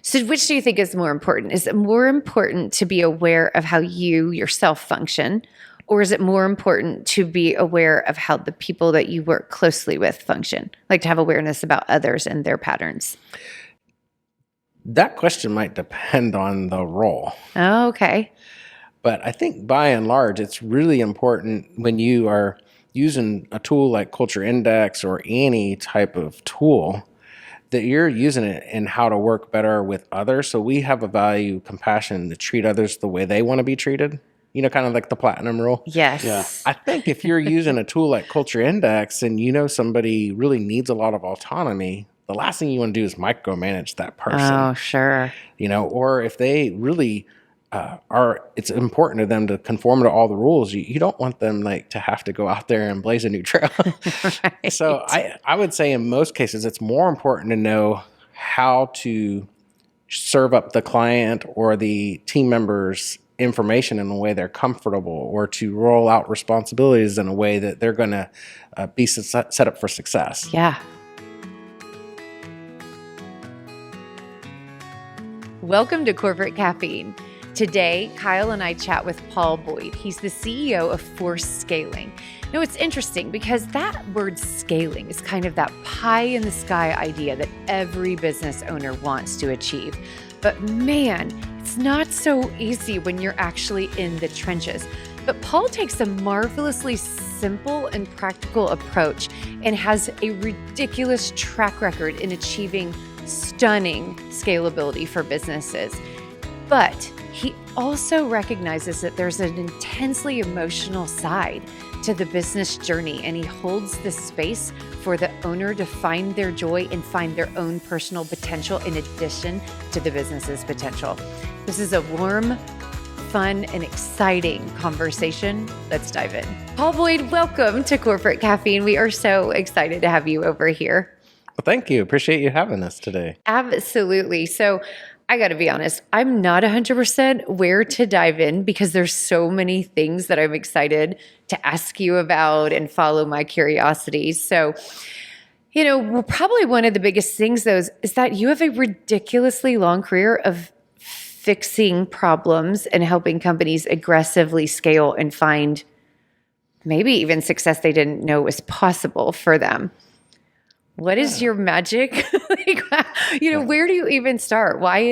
So which do you think is more important? Is it more important to be aware of how you yourself function, or is it more important to be aware of how the people that you work closely with function? Like to have awareness about others and their patterns? That question might depend on the role. Oh, okay. But I think by and large, it's really important when you are using a tool like Culture Index or any type of tool that you're using it in how to work better with others. So we have a value, compassion, to treat others the way they want to be treated. Kind of like the platinum rule. Yes. Yeah. I think if you're using a tool like Culture Index and somebody really needs a lot of autonomy, the last thing you want to do is micromanage that person. Oh, sure. Or if they really it's important to them to conform to all the rules. You don't want them to have to go out there and blaze a new trail. Right. So I would say in most cases, it's more important to know how to serve up the client or the team members information in a way they're comfortable, or to roll out responsibilities in a way that they're going to be set up for success. Yeah. Welcome to Corporate Caffeine. Today, Kyle and I chat with Paul Boyd. He's the CEO of Force Scaling. Now, it's interesting because that word scaling is kind of that pie in the sky idea that every business owner wants to achieve. But man, it's not so easy when you're actually in the trenches. But Paul takes a marvelously simple and practical approach and has a ridiculous track record in achieving stunning scalability for businesses. But he also recognizes that there's an intensely emotional side to the business journey, and he holds the space for the owner to find their joy and find their own personal potential in addition to the business's potential. This is a warm, fun, and exciting conversation. Let's dive in. Paul Boyd, welcome to Corporate Caffeine. We are so excited to have you over here. Well, thank you. Appreciate you having us today. Absolutely. So I got to be honest, I'm not 100% where to dive in because there's so many things that I'm excited to ask you about and follow my curiosity. So, probably one of the biggest things though is that you have a ridiculously long career of fixing problems and helping companies aggressively scale and find maybe even success they didn't know was possible for them. What is your magic? Where do you even start? Why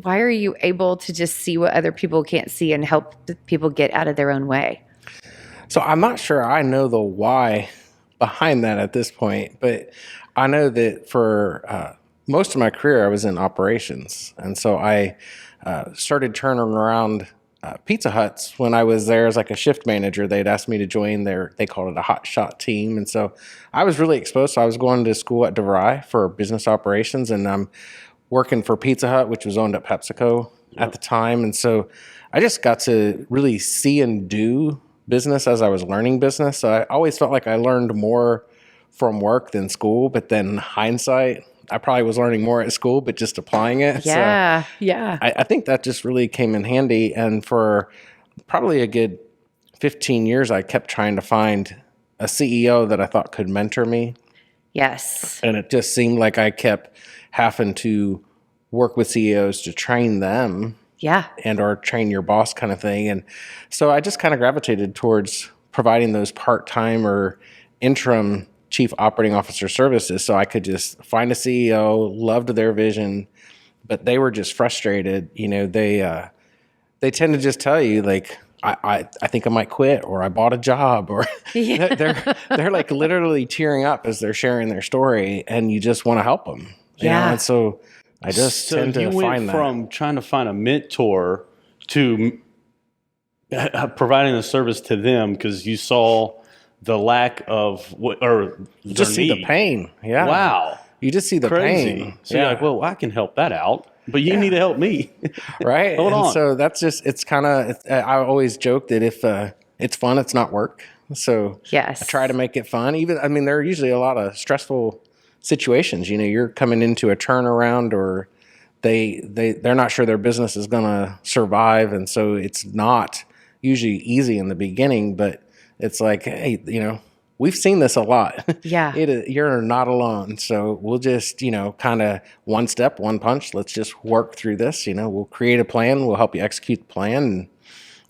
are you able to just see what other people can't see and help people get out of their own way? So I'm not sure I know the why behind that at this point, but I know that for most of my career, I was in operations. And so I started turning around Pizza Huts when I was there as like a shift manager. They'd asked me to join they called it a hot shot team. And so I was really exposed. So I was going to school at DeVry for business operations, and I'm working for Pizza Hut, which was owned at PepsiCo at the time. And so I just got to really see and do business as I was learning business. So I always felt like I learned more from work than school, but then hindsight, I probably was learning more at school, but just applying it. Yeah. I think that just really came in handy. And for probably a good 15 years, I kept trying to find a CEO that I thought could mentor me. Yes. And it just seemed like I kept having to work with CEOs to train them. Yeah. And or train your boss kind of thing. And so I just kind of gravitated towards providing those part-time or interim chief operating officer services, so I could just find a CEO, loved their vision, but they were just frustrated. They tend to just tell you like, I think I might quit, or I bought a job, or Yeah. they're like literally tearing up as they're sharing their story, and you just want to help them. Yeah. And so I just tend to you find went that. from trying to find a mentor to providing a service to them because you saw the lack of what, or You just see the pain. Yeah. Wow. You just see the Crazy. pain. So you're like, well, I can help that out, but you need to help me. Right. Hold on. So that's just, it's kind of, I always joke that if it's fun, it's not work. So Yes. I try to make it fun. There are usually a lot of stressful situations. You're coming into a turnaround, or they're not sure their business is going to survive. And so it's not usually easy in the beginning, but it's like, hey, we've seen this a lot. Yeah. You're not alone. So we'll just, kind of one step, one punch. Let's just work through this. We'll create a plan. We'll help you execute the plan.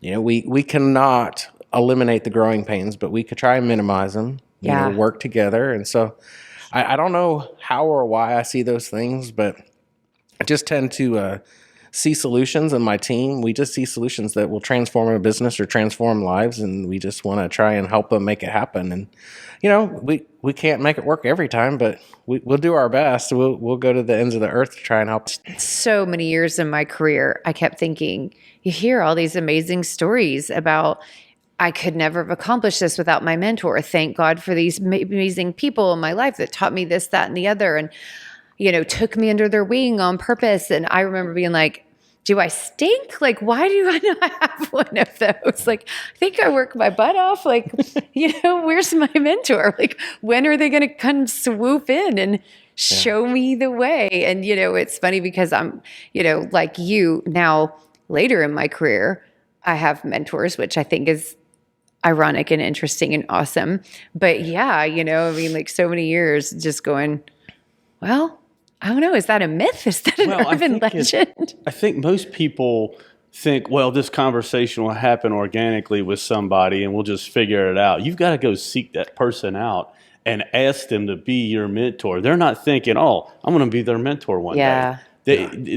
And, we cannot eliminate the growing pains, but we could try and minimize them, work together. And so I don't know how or why I see those things, but I just tend to see solutions in my team. We just see solutions that will transform a business or transform lives, and we just want to try and help them make it happen. And we can't make it work every time, but we'll do our best. We'll go to the ends of the earth to try and help. So many years in my career, I kept thinking, you hear all these amazing stories about, I could never have accomplished this without my mentor. Thank God for these amazing people in my life that taught me this, that, and the other. And took me under their wing on purpose. And I remember being like, do I stink? Like, why do I not have one of those? Like, I think I work my butt off. Like, where's my mentor? Like, when are they going to come swoop in and show me the way? And, it's funny because I'm, like you now later in my career, I have mentors, which I think is ironic and interesting and awesome. But yeah, like so many years just going, well, I don't know. Is that a myth? Is that an urban legend? I think most people think, well, this conversation will happen organically with somebody and we'll just figure it out. You've got to go seek that person out and ask them to be your mentor. They're not thinking, oh, I'm going to be their mentor one day.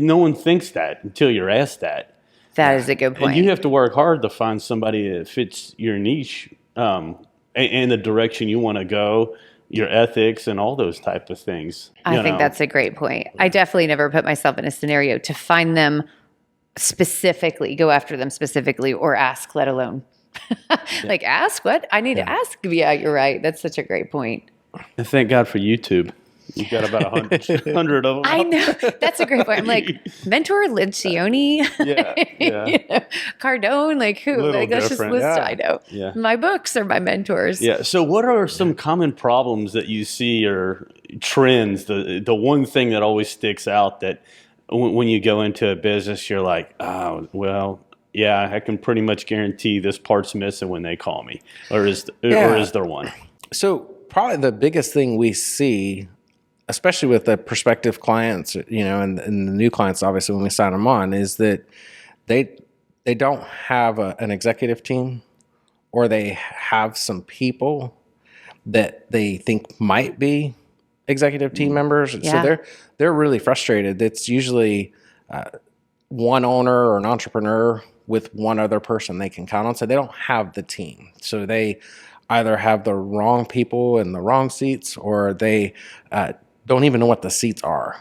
No one thinks that until you're asked that. That is a good point. And you have to work hard to find somebody that fits your niche and the direction you want to go, your ethics and all those type of things. I think that's a great point. I definitely never put myself in a scenario to find them specifically, go after them specifically, or ask, let alone like ask what? I need to ask. Yeah, you're right. That's such a great point. And thank God for YouTube. You've got about 100 of them. I know. That's a great point. I'm like, mentor Lencioni, Cardone, like who? Like, let's just list. I know. Yeah. My books are my mentors. Yeah. So what are some common problems that you see or trends? The one thing that always sticks out that when you go into a business, you're like, oh, well, yeah, I can pretty much guarantee this part's missing when they call me. Or is there one? So probably the biggest thing we see, especially with the prospective clients, and the new clients, obviously, when we sign them on, is that they don't have an executive team, or they have some people that they think might be executive team members. Yeah. So they're really frustrated. It's usually one owner or an entrepreneur with one other person they can count on. So they don't have the team. So they either have the wrong people in the wrong seats, or they don't even know what the seats are.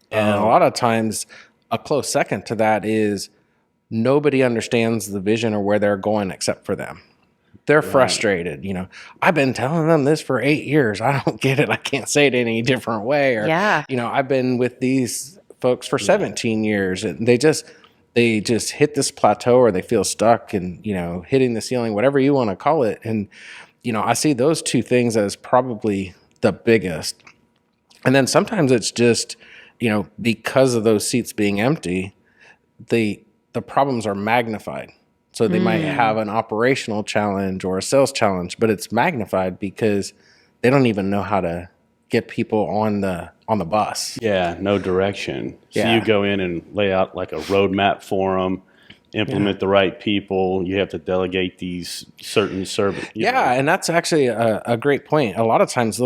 And a lot of times a close second to that is nobody understands the vision or where they're going except for them. They're frustrated. I've been telling them this for 8 years. I don't get it. I can't say it any different way. Or, I've been with these folks for 17 years, and they just hit this plateau, or they feel stuck and, hitting the ceiling, whatever you want to call it. And, I see those two things as probably the biggest. And then sometimes it's just, because of those seats being empty, the problems are magnified. So they might have an operational challenge or a sales challenge, but it's magnified because they don't even know how to get people on the bus. Yeah, no direction. So you go in and lay out like a roadmap for them, implement the right people. You have to delegate these certain service. And that's actually a great point. A lot of times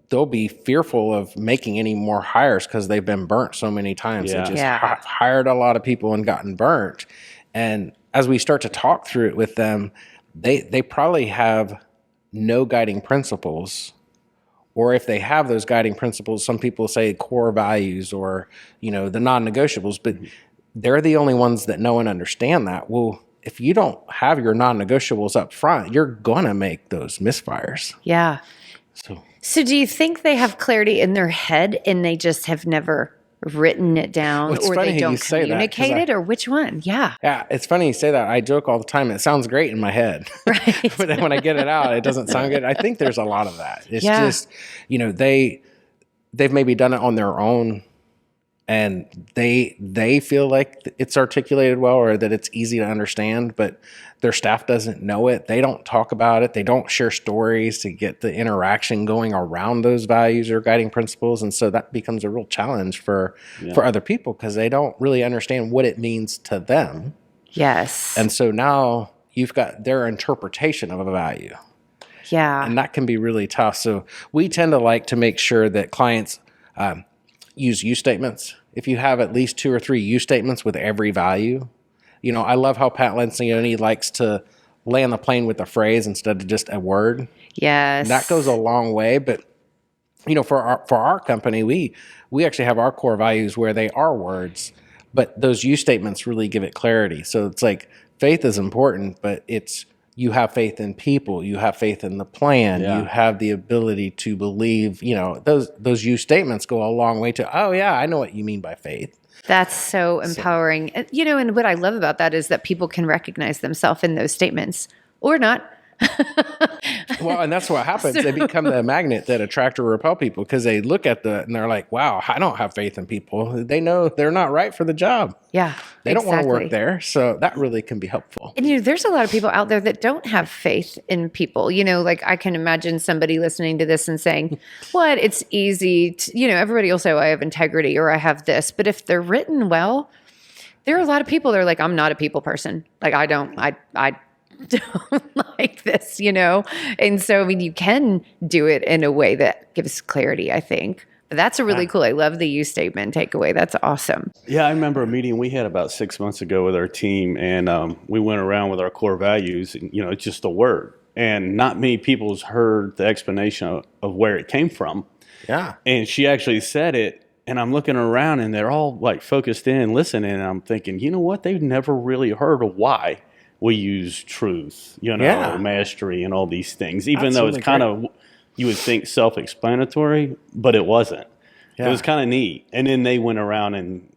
they'll be fearful of making any more hires because they've been burnt so many times. They just hired a lot of people and gotten burnt. And as we start to talk through it with them, they probably have no guiding principles. Or if they have those guiding principles, some people say core values or, the non-negotiables, but they're the only ones that know and understand that. Well, if you don't have your non-negotiables up front, you're going to make those misfires. Yeah. So do you think they have clarity in their head and they just have never written it down, or they don't communicate it, or which one? Yeah. Yeah. It's funny you say that. I joke all the time. It sounds great in my head. Right. But then when I get it out, it doesn't sound good. I think there's a lot of that. It's just, they've maybe done it on their own and they feel like it's articulated well or that it's easy to understand, but their staff doesn't know it. They don't talk about it. They don't share stories to get the interaction going around those values or guiding principles. And so that becomes a real challenge for other people because they don't really understand what it means to them. Yes. And so now you've got their interpretation of a value. Yeah. And that can be really tough. So we tend to like to make sure that clients use you statements. If you have at least 2 or 3 you statements with every value, I love how Pat Lencioni likes to land the plane with a phrase instead of just a word. Yes. And that goes a long way. But, for our company, we actually have our core values where they are words, but those you statements really give it clarity. So it's like faith is important, but it's you have faith in people, you have faith in the plan, you have the ability to believe, those you statements go a long way to, oh yeah, I know what you mean by faith. That's so empowering. And what I love about that is that people can recognize themselves in those statements or not. Well, and that's what happens. They become the magnet that attract or repel people because they look at and they're like, wow, I don't have faith in people. They know they're not right for the job. Yeah. They don't want to work there. So that really can be helpful. And there's a lot of people out there that don't have faith in people. Like I can imagine somebody listening to this and saying, what? It's easy to, everybody will say, well, I have integrity or I have this. But if they're written well, there are a lot of people that are like, I'm not a people person. Like I don't like this, And so, you can do it in a way that gives clarity, I think. But that's a really cool. I love the you statement takeaway. That's awesome. Yeah, I remember a meeting we had about 6 months ago with our team, and we went around with our core values, and, it's just a word. And not many people has heard the explanation of where it came from. Yeah. And she actually said it, and I'm looking around, and they're all like focused in and listening, and I'm thinking, you know what? They've never really heard of why we use truth, mastery and all these things, even though it's kind of, you would think self-explanatory, but it wasn't. Yeah. It was kind of neat. And then they went around and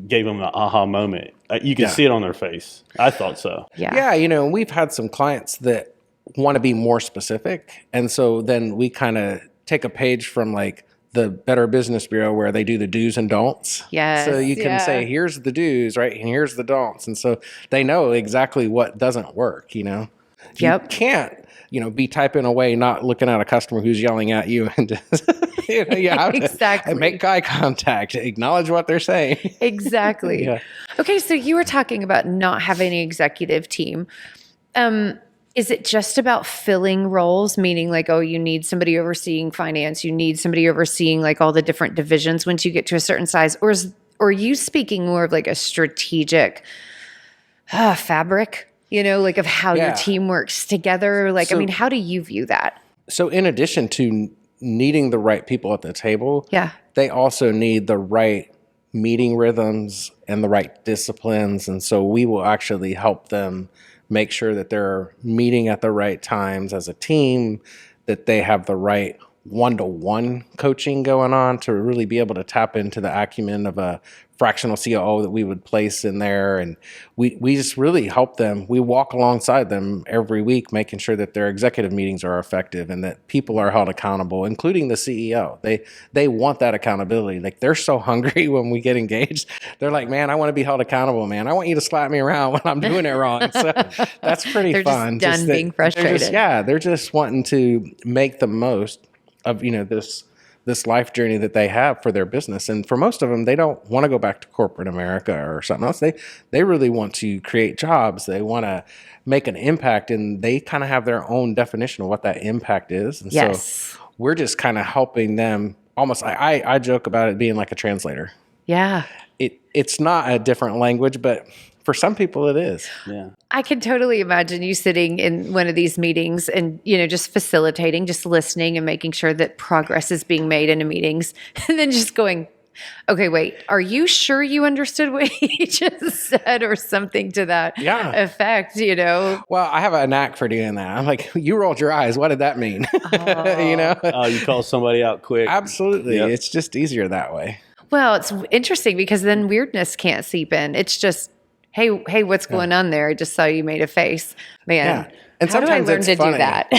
gave them an aha moment. You could see it on their face. I thought so. Yeah. Yeah. We've had some clients that want to be more specific. And so then we kind of take a page from like the Better Business Bureau where they do the do's and don'ts. Yes. So you can say, here's the do's, right? And here's the don'ts. And so they know exactly what doesn't work, Yep. You can't, be typing away, not looking at a customer who's yelling at you and just, you have exactly. to make eye contact, acknowledge what they're saying. Exactly. Yeah. Okay. So you were talking about not having an executive team. Is it just about filling roles, meaning like, oh, you need somebody overseeing finance, you need somebody overseeing like all the different divisions once you get to a certain size? Or are you speaking more of like a strategic fabric, like of how your team works together? Like, so, how do you view that? So in addition to needing the right people at the table, they also need the right meeting rhythms and the right disciplines. And so we will actually help them make sure that they're meeting at the right times as a team, that they have the right one-to-one coaching going on to really be able to tap into the acumen of a fractional COO that we would place in there. And we just really help them. We walk alongside them every week, making sure that their executive meetings are effective and that people are held accountable, including the CEO. They want that accountability. Like they're so hungry when we get engaged. They're like, man, I want to be held accountable, man. I want you to slap me around when I'm doing it wrong. So that's pretty they're fun. Just done being frustrated. They're just wanting to make the most of, this life journey that they have for their business. And for most of them, they don't want to go back to corporate America or something else. They really want to create jobs. They want to make an impact, and they kind of have their own definition of what that impact is. And so we're just kind of helping them almost, I joke about it being like a translator. Yeah. It's not a different language, but for some people it is. Yeah. I can totally imagine you sitting in one of these meetings and, just facilitating, just listening and making sure that progress is being made in the meetings and then just going, okay, wait, are you sure you understood what he just said or something to that effect, Well, I have a knack for doing that. I'm like, you rolled your eyes. What did that mean? Oh, you call somebody out quick. Absolutely. Yep. It's just easier that way. Well, it's interesting because then weirdness can't seep in. It's just, hey, what's going on there? I just saw you made a face. Man, and how do I learn to funny. do that?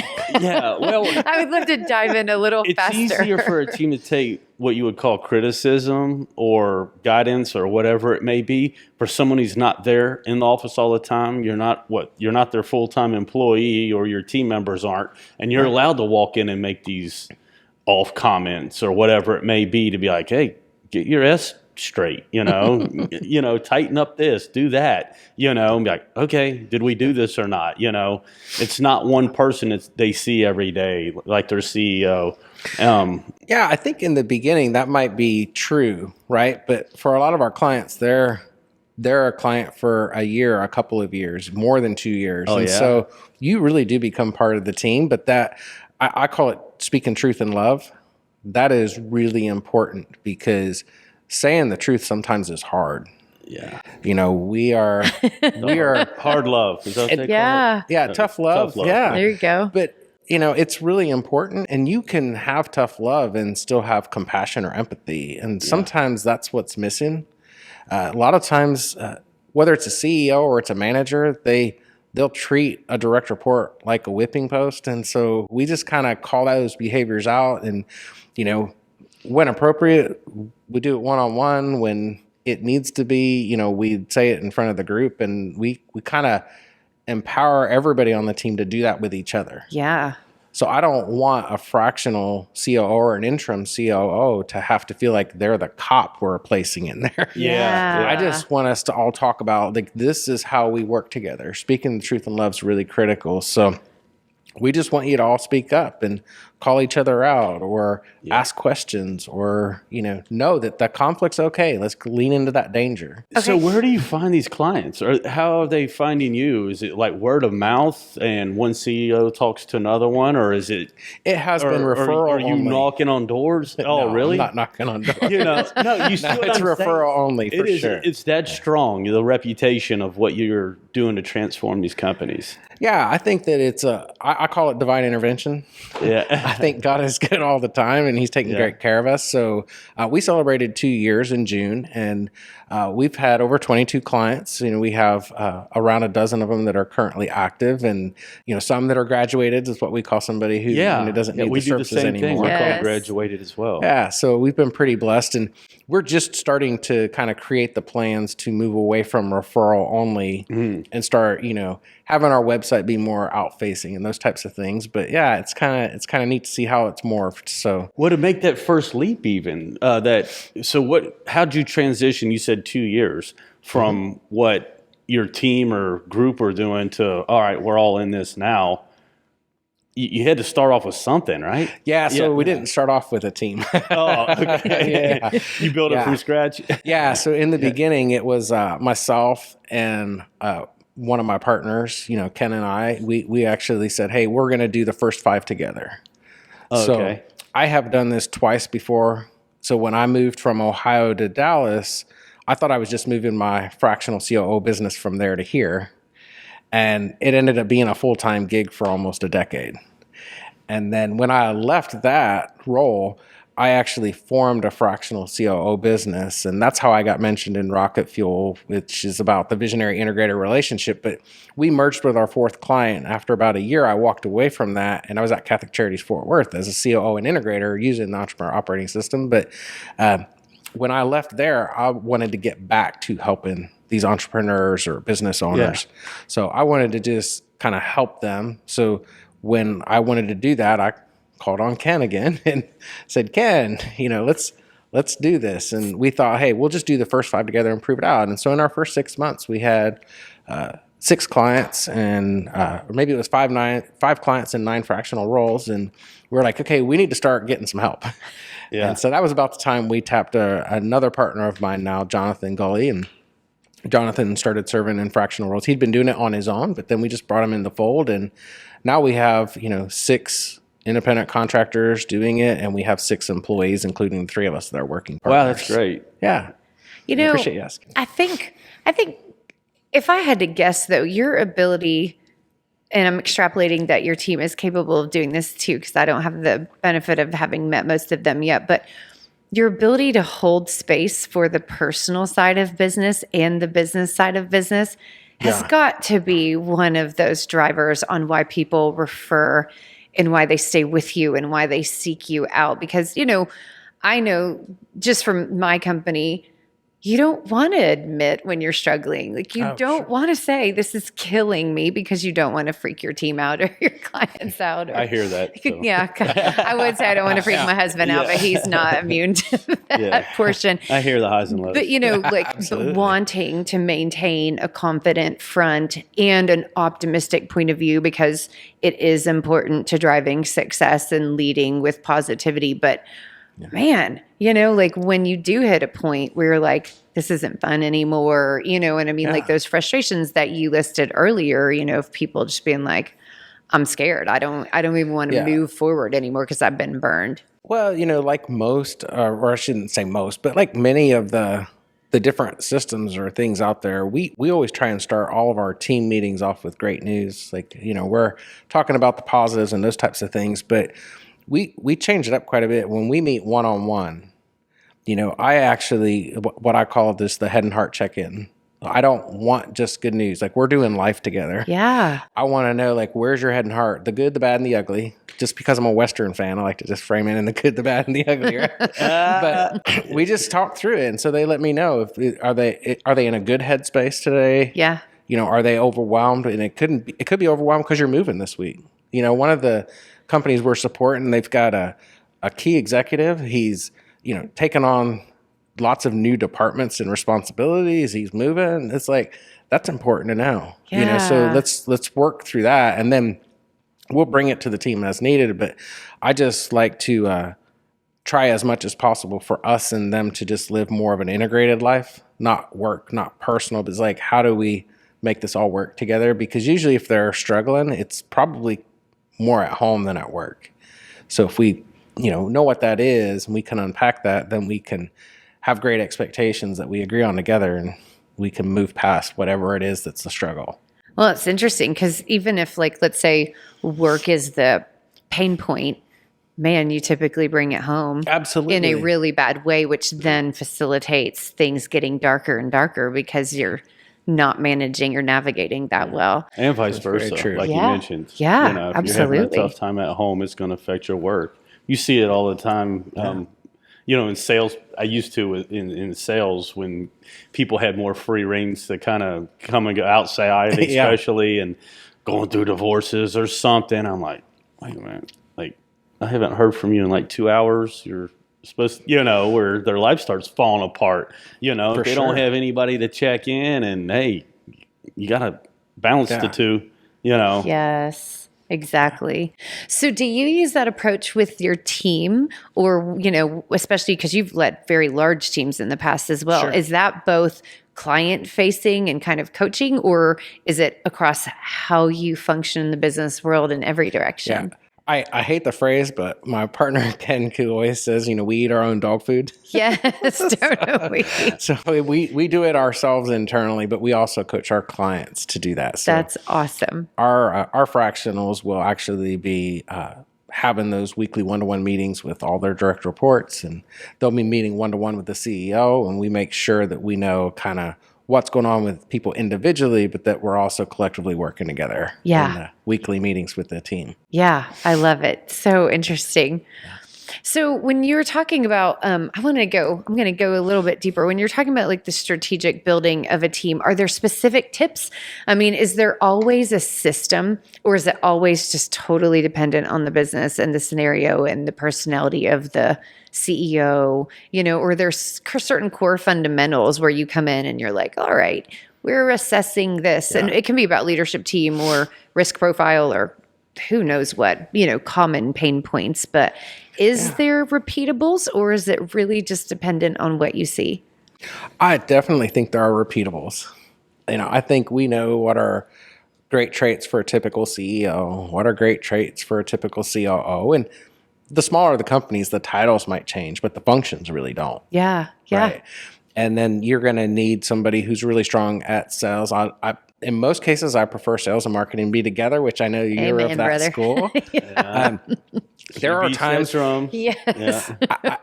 Yeah, well, I would love to dive in a little faster. It's easier for a team to take what you would call criticism or guidance or whatever it may be for someone who's not there in the office all the time. You're not their full-time employee, or your team members aren't, and you're allowed to walk in and make these off comments or whatever it may be, to be like, hey, get your S straight, tighten up this, do that, and be like, okay, did we do this or not? It's not one person they see every day, like their CEO. Yeah, I think in the beginning that might be true, right? But for a lot of our clients, they're a client for a year, a couple of years, more than 2 years. Oh, and yeah. so you really do become part of the team. But that, I call it speaking truth in love. That is really important, because saying the truth sometimes is hard. Yeah. We are Hard love. Is that what they call it? yeah, tough love. Tough love. Yeah. There you go. But it's really important, and you can have tough love and still have compassion or empathy. And sometimes that's what's missing. A lot of times, whether it's a CEO or it's a manager, they'll treat a direct report like a whipping post. And so we just kind of call those behaviors out, and, when appropriate, we do it one-on-one. When it needs to be, we say it in front of the group, and we kind of empower everybody on the team to do that with each other. Yeah. So I don't want a fractional COO or an interim COO to have to feel like they're the cop we're placing in there. Yeah. I just want us to all talk about, like, this is how we work together. Speaking the truth in love is really critical. So we just want you to all speak up and call each other out, or ask questions, or, know that the conflict's okay. Let's lean into that danger. Okay. So where do you find these clients? Or how are they finding you? Is it like word of mouth and one CEO talks to another one? Or is it... It has been referral Are you only. knocking on doors? Oh, No, really? I'm not knocking on doors. No, you see what It's I'm referral saying? only, for sure. It's that strong, the reputation of what you're doing to transform these companies. Yeah, I think that I call it divine intervention. Yeah. I think God is good all the time, and He's taking great care of us. So we celebrated 2 years in June, and we've had over 22 clients. We have around a dozen of them that are currently active, and some that are graduated is what we call somebody who doesn't need we the do the services same thing. anymore. We're called Yes. graduated as well. Yeah, so we've been pretty blessed, and we're just starting to kind of create the plans to move away from referral only and start, having our website be more out facing and those types of things. But yeah, it's kind of neat to see how it's morphed. So What to make that first leap even? How'd you transition? You said 2 years from what your team or group are doing to, all right, we're all in this now. You had to start off with something, right? yeah, so we didn't start off with a team. Oh, okay. Yeah. You built it from scratch? Yeah, so in the beginning, it was myself and one of my partners, Ken and I. We actually said, hey, we're going to do the first 5 together. Okay. So I have done this twice before. So when I moved from Ohio to Dallas, I thought I was just moving my fractional COO business from there to here. And it ended up being a full-time gig for almost a decade. And then when I left that role, I actually formed a fractional COO business. And that's how I got mentioned in Rocket Fuel, which is about the visionary integrator relationship. But we merged with our 4th client. After about a year, I walked away from that, and I was at Catholic Charities Fort Worth as a COO and integrator using the Entrepreneur Operating System. But when I left there, I wanted to get back to helping these entrepreneurs or business owners. Yeah. So I wanted to just kind of help them. So when I wanted to do that, I called on Ken again and said, Ken, let's do this. And we thought, hey, we'll just do the first 5 together and prove it out. And so in our first 6 months, we had 6 clients, and or maybe it was 5 clients and 9 fractional roles. And we were like, okay, we need to start getting some help. Yeah. And so that was about the time we tapped another partner of mine now, Jonathan Gully, and Jonathan started serving in fractional roles. He'd been doing it on his own, but then we just brought him in the fold, and now we have 6 independent contractors doing it, and we have 6 employees, including 3 of us that are working partners. Wow, that's great. Yeah, I appreciate you asking. I think if I had to guess, though, your ability, and I'm extrapolating that your team is capable of doing this too, because I don't have the benefit of having met most of them yet, but your ability to hold space for the personal side of business and the business side of business has got to be one of those drivers on why people refer and why they stay with you and why they seek you out. Because, I know just from my company, you don't want to admit when you're struggling. Like you don't want to say this is killing me because you don't want to freak your team out or your clients out. Or, I hear that. So. Yeah. I would say I don't want to freak my husband out, but he's not immune to that portion. I hear the highs and lows. But, like wanting to maintain a confident front and an optimistic point of view, because it is important to driving success and leading with positivity. But man, like when you do hit a point where you're like, this isn't fun anymore, what I mean? Like those frustrations that you listed earlier, of people just being like, I'm scared. I don't even want to move forward anymore because I've been burned. Well, like most, or I shouldn't say most, but like many of the different systems or things out there, we always try and start all of our team meetings off with great news. Like, we're talking about the positives and those types of things, but we change it up quite a bit when we meet one-on-one. I actually, what I call this, the head and heart check-in. I don't want just good news. Like, we're doing life together. Yeah. I want to know, like, where's your head and heart? The good, the bad, and the ugly. Just because I'm a Western fan, I like to just frame it in the good, the bad, and the ugly. Right? But we just talk through it, and so they let me know are they in a good headspace today? Yeah. Are they overwhelmed? And it could be overwhelmed because you're moving this week. One of the companies we're supporting, they've got a key executive. He's taken on lots of new departments and responsibilities. He's moving. It's like, that's important to know. Yeah. So let's work through that, and then we'll bring it to the team as needed. But I just like to try as much as possible for us and them to just live more of an integrated life, not work, not personal, but it's like, how do we make this all work together? Because usually if they're struggling, it's probably more at home than at work. So if we, know what that is and we can unpack that, then we can have great expectations that we agree on together, and we can move past whatever it is that's the struggle. Well, it's interesting because even if, like, let's say work is the pain point, man, you typically bring it home. Absolutely. In a really bad way, which then facilitates things getting darker and darker because you're not managing or navigating that well. And vice versa, like you mentioned. Yeah, if absolutely. you're having a tough time at home, it's going to affect your work. You see it all the time. In sales, I used to in sales when people had more free reins to kind of come and go outside, especially, and going through divorces or something. I'm like, wait a minute, like, I haven't heard from you in like 2 hours. You're supposed to, where their life starts falling apart. If they don't have anybody to check in, and hey, you got to balance the two, Yes. Exactly. So do you use that approach with your team, or, especially because you've led very large teams in the past as well? Sure. Is that both client facing and kind of coaching, or is it across how you function in the business world in every direction? Yeah. I hate the phrase, but my partner, Ken, who always says, we eat our own dog food. Yes, totally. So we do it ourselves internally, but we also coach our clients to do that. So that's awesome. Our fractionals will actually be having those weekly one-to-one meetings with all their direct reports, and they'll be meeting one-to-one with the CEO, and we make sure that we know kind of what's going on with people individually, but that we're also collectively working together in the weekly meetings with the team. Yeah, I love it. So interesting. So when you're talking about, I'm going to go a little bit deeper. When you're talking about like the strategic building of a team, are there specific tips? I mean, is there always a system, or is it always just totally dependent on the business and the scenario and the personality of the CEO, or there's certain core fundamentals where you come in and you're like, all right, we're assessing this. And it can be about leadership team or risk profile or who knows what, common pain points. But is there repeatables, or is it really just dependent on what you see? I definitely think there are repeatables. I think we know what are great traits for a typical CEO, what are great traits for a typical COO. And the smaller the companies, the titles might change, but the functions really don't. Yeah. Right? And then you're going to need somebody who's really strong at sales. In most cases, I prefer sales and marketing be together, which I know you're of that brother. School. There are times. Yes.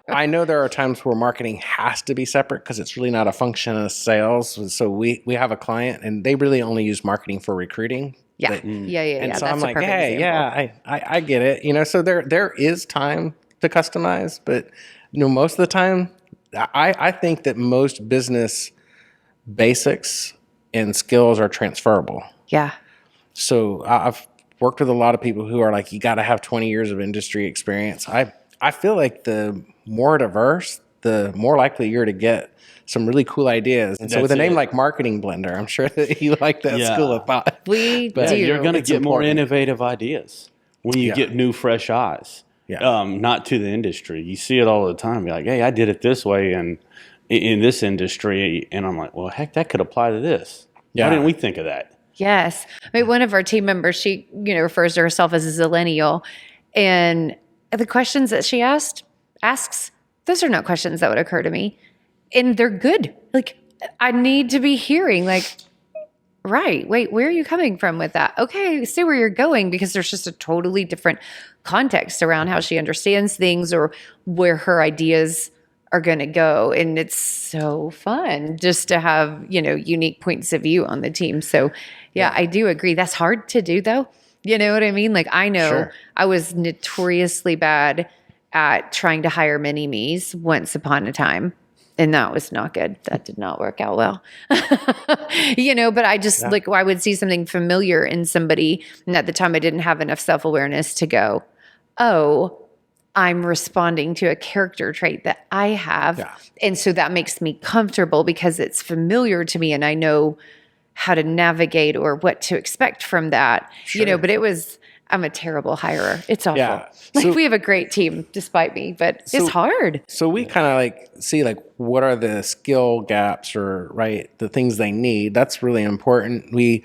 I know there are times where marketing has to be separate because it's really not a function of sales. So we have a client, and they really only use marketing for recruiting. Yeah. And so I'm like, hey, I get it. So there is time to customize, but most of the time, I think that most business basics and skills are transferable. Yeah. So I've worked with a lot of people who are like, you got to have 20 years of industry experience. I feel like the more diverse, the more likely you're to get some really cool ideas. And so with a name like Marketing Blender, I'm sure that you like that school of thought. We But do. You're going to get more important. innovative ideas when you get new, fresh eyes. Yeah. Not to the industry. You see it all the time. You're like, hey, I did it this way and in this industry. And I'm like, well, heck, that could apply to this. Yeah. Why didn't we think of that? Yes. I mean, one of our team members, she, refers to herself as a zillennial. And the questions that she asks, those are not questions that would occur to me. And they're good. Like, I need to be hearing, like, right, wait, where are you coming from with that? Okay, I see where you're going, because there's just a totally different context around how she understands things or where her ideas are going to go. And it's so fun just to have, unique points of view on the team. So yeah, I do agree. That's hard to do though. You know what I mean? Like, I know I was notoriously bad at trying to hire mini-me's once upon a time. And that was not good. That did not work out well. But I just I would see something familiar in somebody. And at the time I didn't have enough self-awareness to go, oh, I'm responding to a character trait that I have. Yeah. And so that makes me comfortable because it's familiar to me and I know how to navigate or what to expect from that. Sure. But I'm a terrible hirer. It's awful. Yeah. We have a great team despite me, but it's hard. So we kind of see what are the skill gaps or the things they need. That's really important. We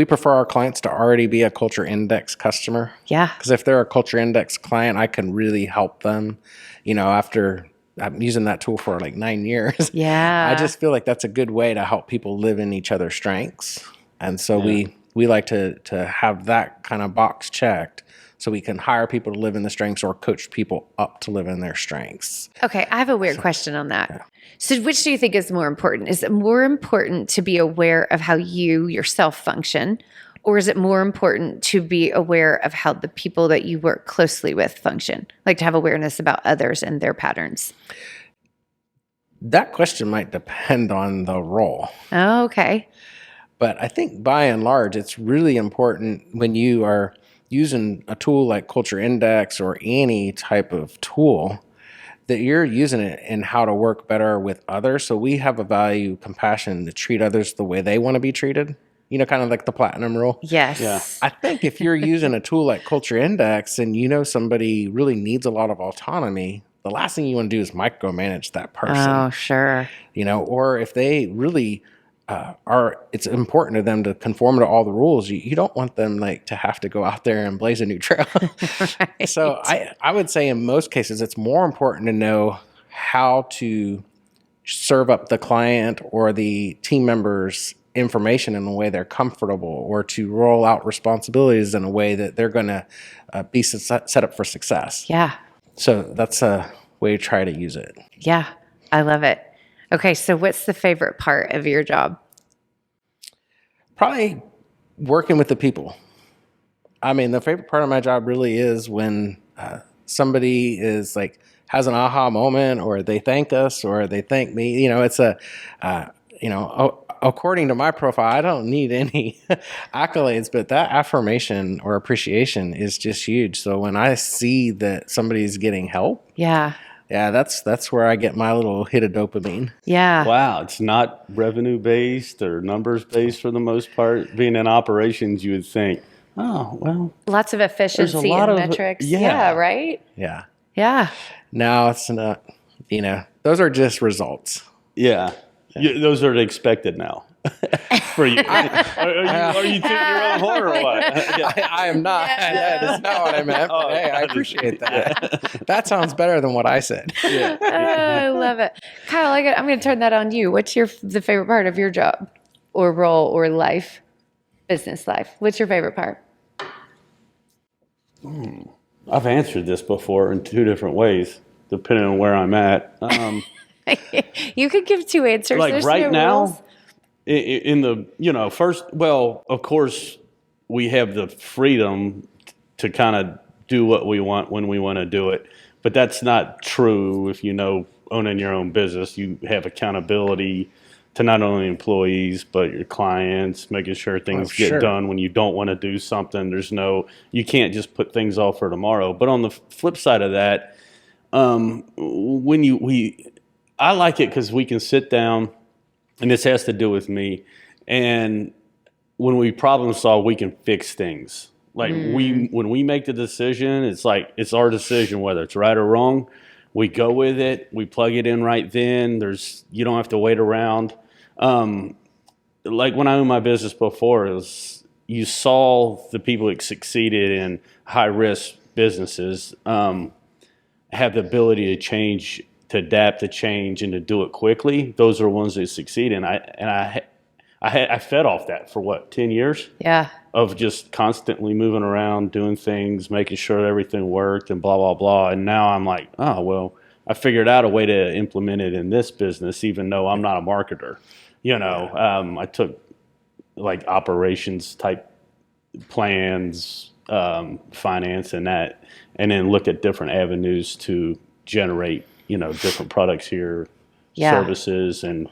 prefer our clients to already be a Culture Index customer. Yeah. Because if they're a Culture Index client, I can really help them, after I'm using that tool for 9 years. Yeah. I just feel like that's a good way to help people live in each other's strengths. And so we like to have that kind of box checked so we can hire people to live in the strengths or coach people up to live in their strengths. Okay, I have a weird question on that. Yeah. So which do you think is more important? Is it more important to be aware of how you yourself function, or is it more important to be aware of how the people that you work closely with function? Like to have awareness about others and their patterns? That question might depend on the role. Oh, okay. But I think by and large, it's really important when you are using a tool like Culture Index or any type of tool that you're using it in how to work better with others. So we have a value, compassion to treat others the way they want to be treated. Kind of like the platinum rule. Yes. Yeah. I think if you're using a tool like Culture Index and somebody really needs a lot of autonomy, the last thing you want to do is micromanage that person. Oh, sure. Or if they really it's important to them to conform to all the rules. You don't want them to have to go out there and blaze a new trail. Right. So I would say in most cases, it's more important to know how to serve up the client or the team members information in a way they're comfortable, or to roll out responsibilities in a way that they're going to be set up for success. Yeah. So that's a way to try to use it. Yeah, I love it. Okay, so what's the favorite part of your job? Probably working with the people. I mean, the favorite part of my job really is when somebody is has an aha moment, or they thank us, or they thank me. It's according to my profile, I don't need any accolades, but that affirmation or appreciation is just huge. So when I see that somebody's getting help, yeah, that's where I get my little hit of dopamine. Yeah. Wow. It's not revenue based or numbers based for the most part. Being in operations, you would think, oh, well. Lots of efficiency and metrics. Yeah, right? Yeah. Yeah. No, it's not, those are just results. Yeah. Those are expected now. For you. Are you tooting your own horn or what? I am not. Yeah. That is not what I meant. But hey, I appreciate that. That sounds better than what I said. Yeah. I love it. Kyle, I'm going to turn that on you. What's the favorite part of your job or role or life, business life? What's your favorite part? I've answered this before in two different ways, depending on where I'm at. You could give two answers. Like There's right no now, rules. in the first, well, of course, we have the freedom to kind of do what we want when we want to do it. But that's not true if owning your own business. You have accountability to not only employees, but your clients, making sure things get done when you don't want to do something. You can't just put things off for tomorrow. But on the flip side of that, I like it because we can sit down, and this has to do with me, and when we problem solve, we can fix things. Like when we make the decision, it's our decision, whether it's right or wrong. We go with it. We plug it in right then. You don't have to wait around. Like when I owned my business before, you saw the people that succeeded in high risk businesses have the ability to change, to adapt to change, and to do it quickly. Those are ones that succeed. And I fed off that for 10 years? Yeah. Of just constantly moving around, doing things, making sure everything worked and blah, blah, blah. And now I'm like, oh, well, I figured out a way to implement it in this business, even though I'm not a marketer. I took like operations type plans, finance and that, and then look at different avenues to generate, different products here, services and,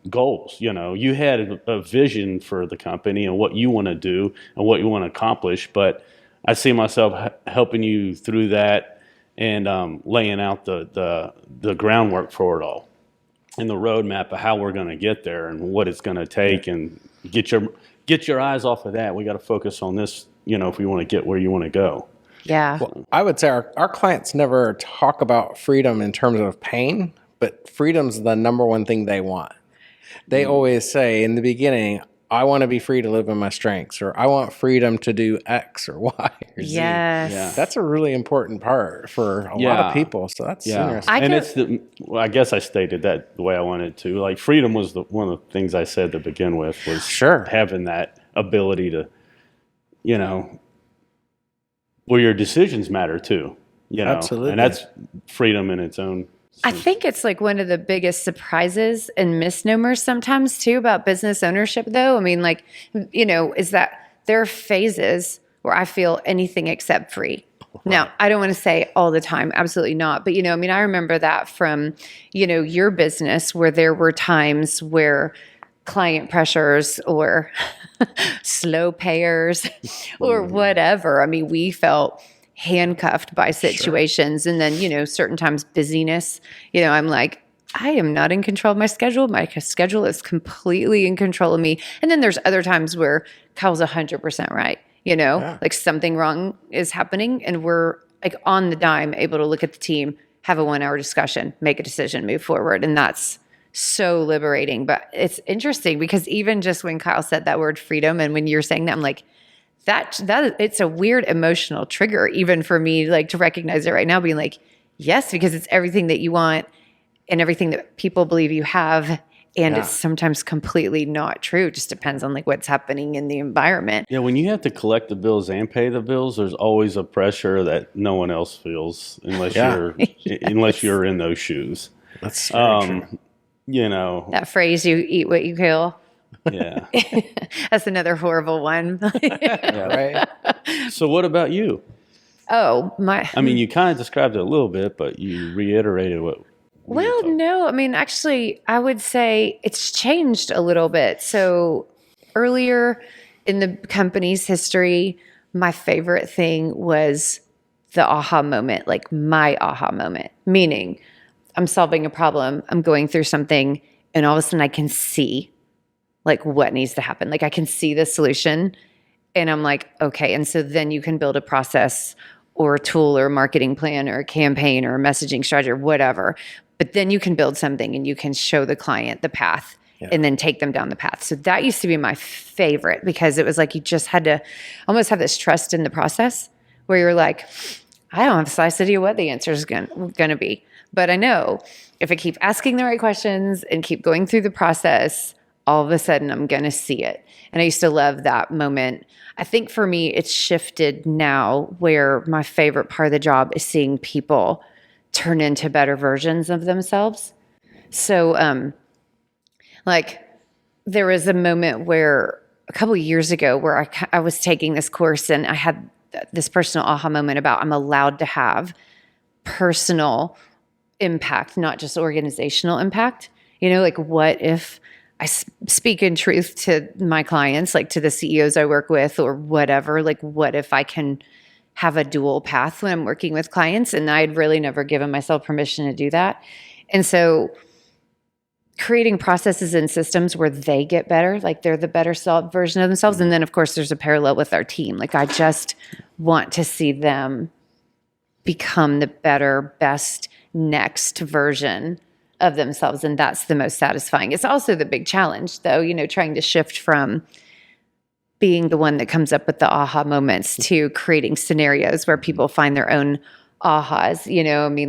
goals. You had a vision for the company and what you want to do and what you want to accomplish, but I see myself helping you through that and laying out the groundwork for it all and the roadmap of how we're going to get there and what it's going to take, and get your eyes off of that. We got to focus on this, if we want to get where you want to go. Yeah. Well, I would say our clients never talk about freedom in terms of pain, but freedom's the number one thing they want. They always say in the beginning, I want to be free to live in my strengths, or I want freedom to do X or Y or Z. Yes. Yeah. That's a really important part for a lot of people. So that's interesting. I guess I stated that the way I wanted to. Like freedom was one of the things I said to begin with, was having that ability to, where your decisions matter too. Absolutely. And that's freedom in its own. I think it's like one of the biggest surprises and misnomers sometimes too about business ownership though. I mean, is that there are phases where I feel anything except free. Right. Now, I don't want to say all the time, absolutely not. But, I remember that from, your business where there were times where client pressures or slow payers or whatever. I mean, we felt handcuffed by situations. And then, certain times busyness, I'm like, I am not in control of my schedule. My schedule is completely in control of me. And then there's other times where Kyle's 100% right. Like something wrong is happening and we're like on the dime able to look at the team, have a 1 hour discussion, make a decision, move forward. And that's so liberating. But it's interesting because even just when Kyle said that word freedom and when you're saying that, I'm like, that it's a weird emotional trigger even for me, like to recognize it right now, being like, yes, because it's everything that you want and everything that people believe you have. And it's sometimes completely not true. It just depends on like what's happening in the environment. Yeah, when you have to collect the bills and pay the bills, there's always a pressure that no one else feels unless unless you're in those shoes. That's very true. That phrase, you eat what you kill. Yeah. That's another horrible one. Right. So what about you? Oh, you kind of described it a little bit, but you reiterated what. Well, no, actually, I would say it's changed a little bit. So earlier in the company's history, my favorite thing was the aha moment, like my aha moment, meaning I'm solving a problem, I'm going through something, and all of a sudden I can see like what needs to happen. Like I can see the solution and I'm like, okay. And so then you can build a process or a tool or a marketing plan or a campaign or a messaging strategy or whatever. But then you can build something and you can show the client the path and then take them down the path. So that used to be my favorite because it was like you just had to almost have this trust in the process where you're like, I don't have the slightest idea what the answer is going to be. But I know if I keep asking the right questions and keep going through the process, all of a sudden I'm going to see it. And I used to love that moment. I think for me, it's shifted now where my favorite part of the job is seeing people turn into better versions of themselves. So, there was a moment where a couple of years ago where I was taking this course and I had this personal aha moment about I'm allowed to have personal impact, not just organizational impact. Like what if I speak in truth to my clients, like to the CEOs I work with or whatever, like what if I can have a dual path when I'm working with clients? And I'd really never given myself permission to do that. And so creating processes and systems where they get better, like they're the better version of themselves. And then of course there's a parallel with our team. Like I just want to see them become the better, best, next version of themselves. And that's the most satisfying. It's also the big challenge though, trying to shift from being the one that comes up with the aha moments to creating scenarios where people find their own ahas.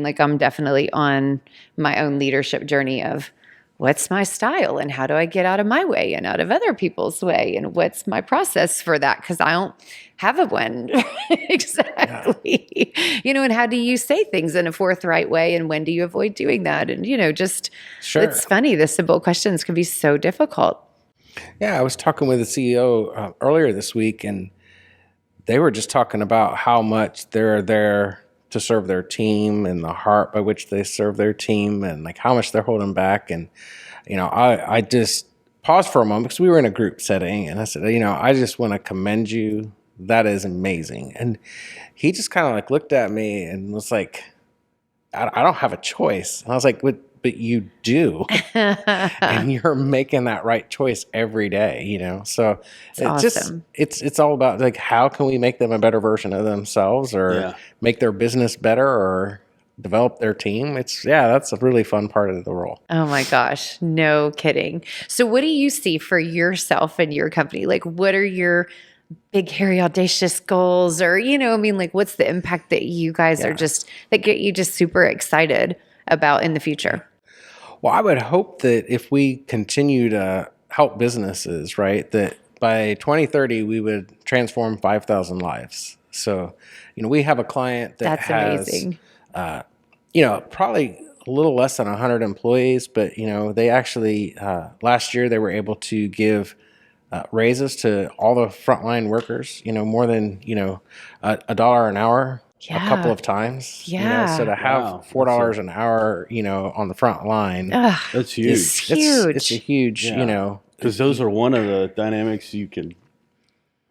Like I'm definitely on my own leadership journey of what's my style and how do I get out of my way and out of other people's way and what's my process for that? Because I don't have a one exactly. And how do you say things in a forthright way and when do you avoid doing that? And just Sure. It's funny, the simple questions can be so difficult. Yeah, I was talking with the CEO earlier this week, and they were just talking about how much they're there to serve their team and the heart by which they serve their team and like how much they're holding back. And, I just paused for a moment because we were in a group setting and I said, I just want to commend you. That is amazing. And he just kind of like looked at me and was like, I don't have a choice. And I was like, but you do. And you're making that right choice every day, So it's awesome. It's all about like, how can we make them a better version of themselves or make their business better or develop their team? That's a really fun part of the role. Oh my gosh, no kidding. So what do you see for yourself and your company? Like what are your big, hairy, audacious goals or, like what's the impact that you guys are just, that get you just super excited about in the future? Well, I would hope that if we continue to help businesses, right, that by 2030, we would transform 5,000 lives. So, we have a client that That's has, amazing. Probably a little less than 100 employees, but, they actually, last year, they were able to give raises to all the frontline workers, more than, $1 an hour. A couple of times, so to have $4 an hour, on the front line, that's huge. It's a huge, because those are one of the dynamics you can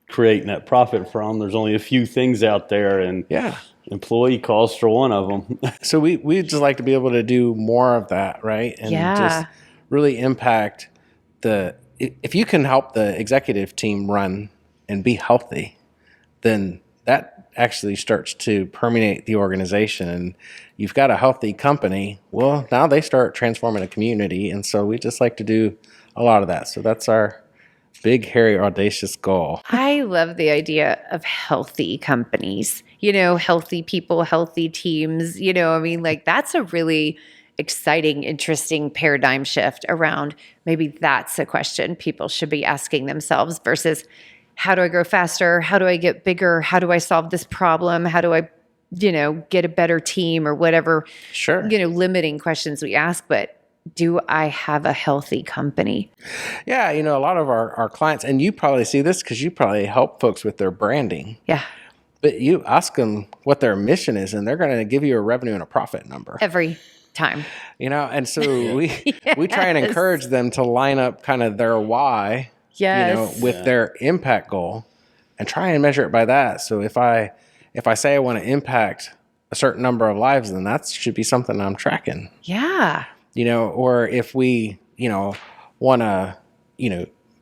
create net profit from. There's only a few things out there, and employee costs are one of them. So we just like to be able to do more of that, right? And just really impact if you can help the executive team run and be healthy, then that actually starts to permeate the organization, and you've got a healthy company. Well, now they start transforming a community, and so we just like to do a lot of that. So that's our big, hairy, audacious goal. I love the idea of healthy companies, healthy people, healthy teams, like that's a really exciting, interesting paradigm shift around maybe that's a question people should be asking themselves versus how do I grow faster? How do I get bigger? How do I solve this problem? How do I, get a better team or whatever, limiting questions we ask, but do I have a healthy company? Yeah. A lot of our clients, and you probably see this because you probably help folks with their branding. Yeah. But you ask them what their mission is, and they're going to give you a revenue and a profit number. Every time. And so we try and encourage them to line up kind of their why, with their impact goal and try and measure it by that. So if I say I want to impact a certain number of lives, then that should be something I'm tracking. Yeah. Or if we, want to,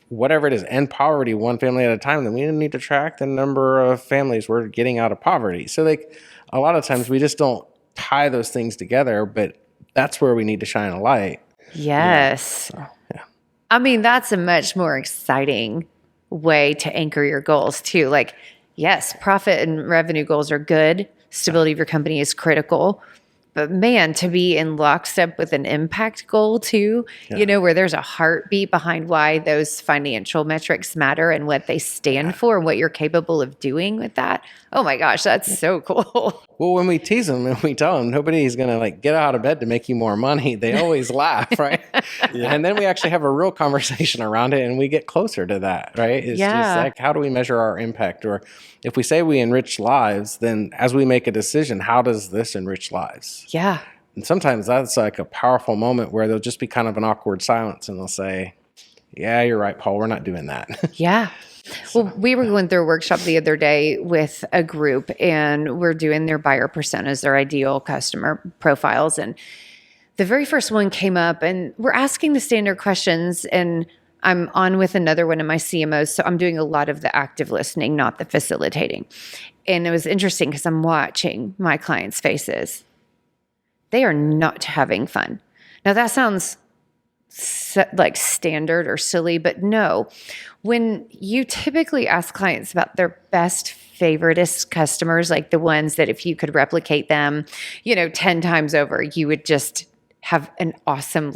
whatever it is, end poverty one family at a time, then we need to track the number of families we're getting out of poverty. So a lot of times we just don't tie those things together, but that's where we need to shine a light. Yes. Yeah. I mean, that's a much more exciting way to anchor your goals too. Like, yes, profit and revenue goals are good. Stability of your company is critical. But man, to be in lockstep with an impact goal too, where there's a heartbeat behind why those financial metrics matter and what they stand for and what you're capable of doing with that. Oh my gosh, that's so cool. Well, when we tease them and we tell them nobody's going to like get out of bed to make you more money, they always laugh, right? Yeah. And then we actually have a real conversation around it and we get closer to that, right? It's just like, how do we measure our impact? Or if we say we enrich lives, then as we make a decision, how does this enrich lives? Yeah. And sometimes that's like a powerful moment where there'll just be kind of an awkward silence and they'll say, yeah, you're right, Paul, we're not doing that. Yeah. Well, we were going through a workshop the other day with a group and we're doing their buyer personas, their ideal customer profiles. And the very first one came up and we're asking the standard questions and I'm on with another one of my CMOs. So I'm doing a lot of the active listening, not the facilitating. And it was interesting because I'm watching my clients' faces. They are not having fun. Now that sounds like standard or silly, but no. When you typically ask clients about their best favoritist customers, like the ones that if you could replicate them, 10 times over, you would just have an awesome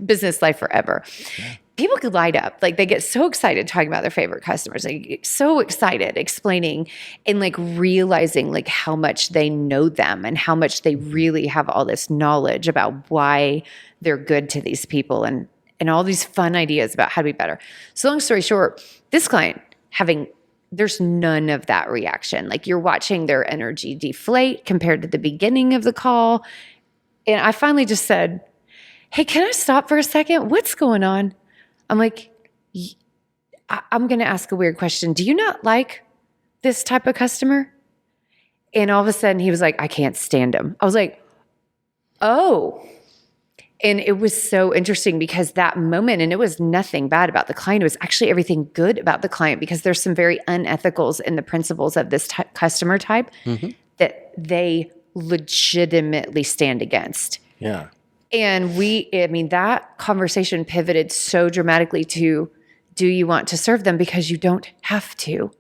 business life forever. Yeah. People could light up. Like they get so excited talking about their favorite customers. They get so excited explaining and like realizing like how much they know them and how much they really have all this knowledge about why they're good to these people and all these fun ideas about how to be better. So long story short, this client there's none of that reaction. Like you're watching their energy deflate compared to the beginning of the call. And I finally just said, hey, can I stop for a second? What's going on? I'm like, I'm going to ask a weird question. Do you not like this type of customer? And all of a sudden he was like, I can't stand him. I was like, oh. And it was so interesting because that moment, and it was nothing bad about the client. It was actually everything good about the client because there's some very unethicals in the principles of this customer type that they legitimately stand against. Yeah. And that conversation pivoted so dramatically to, do you want to serve them? Because you don't have to,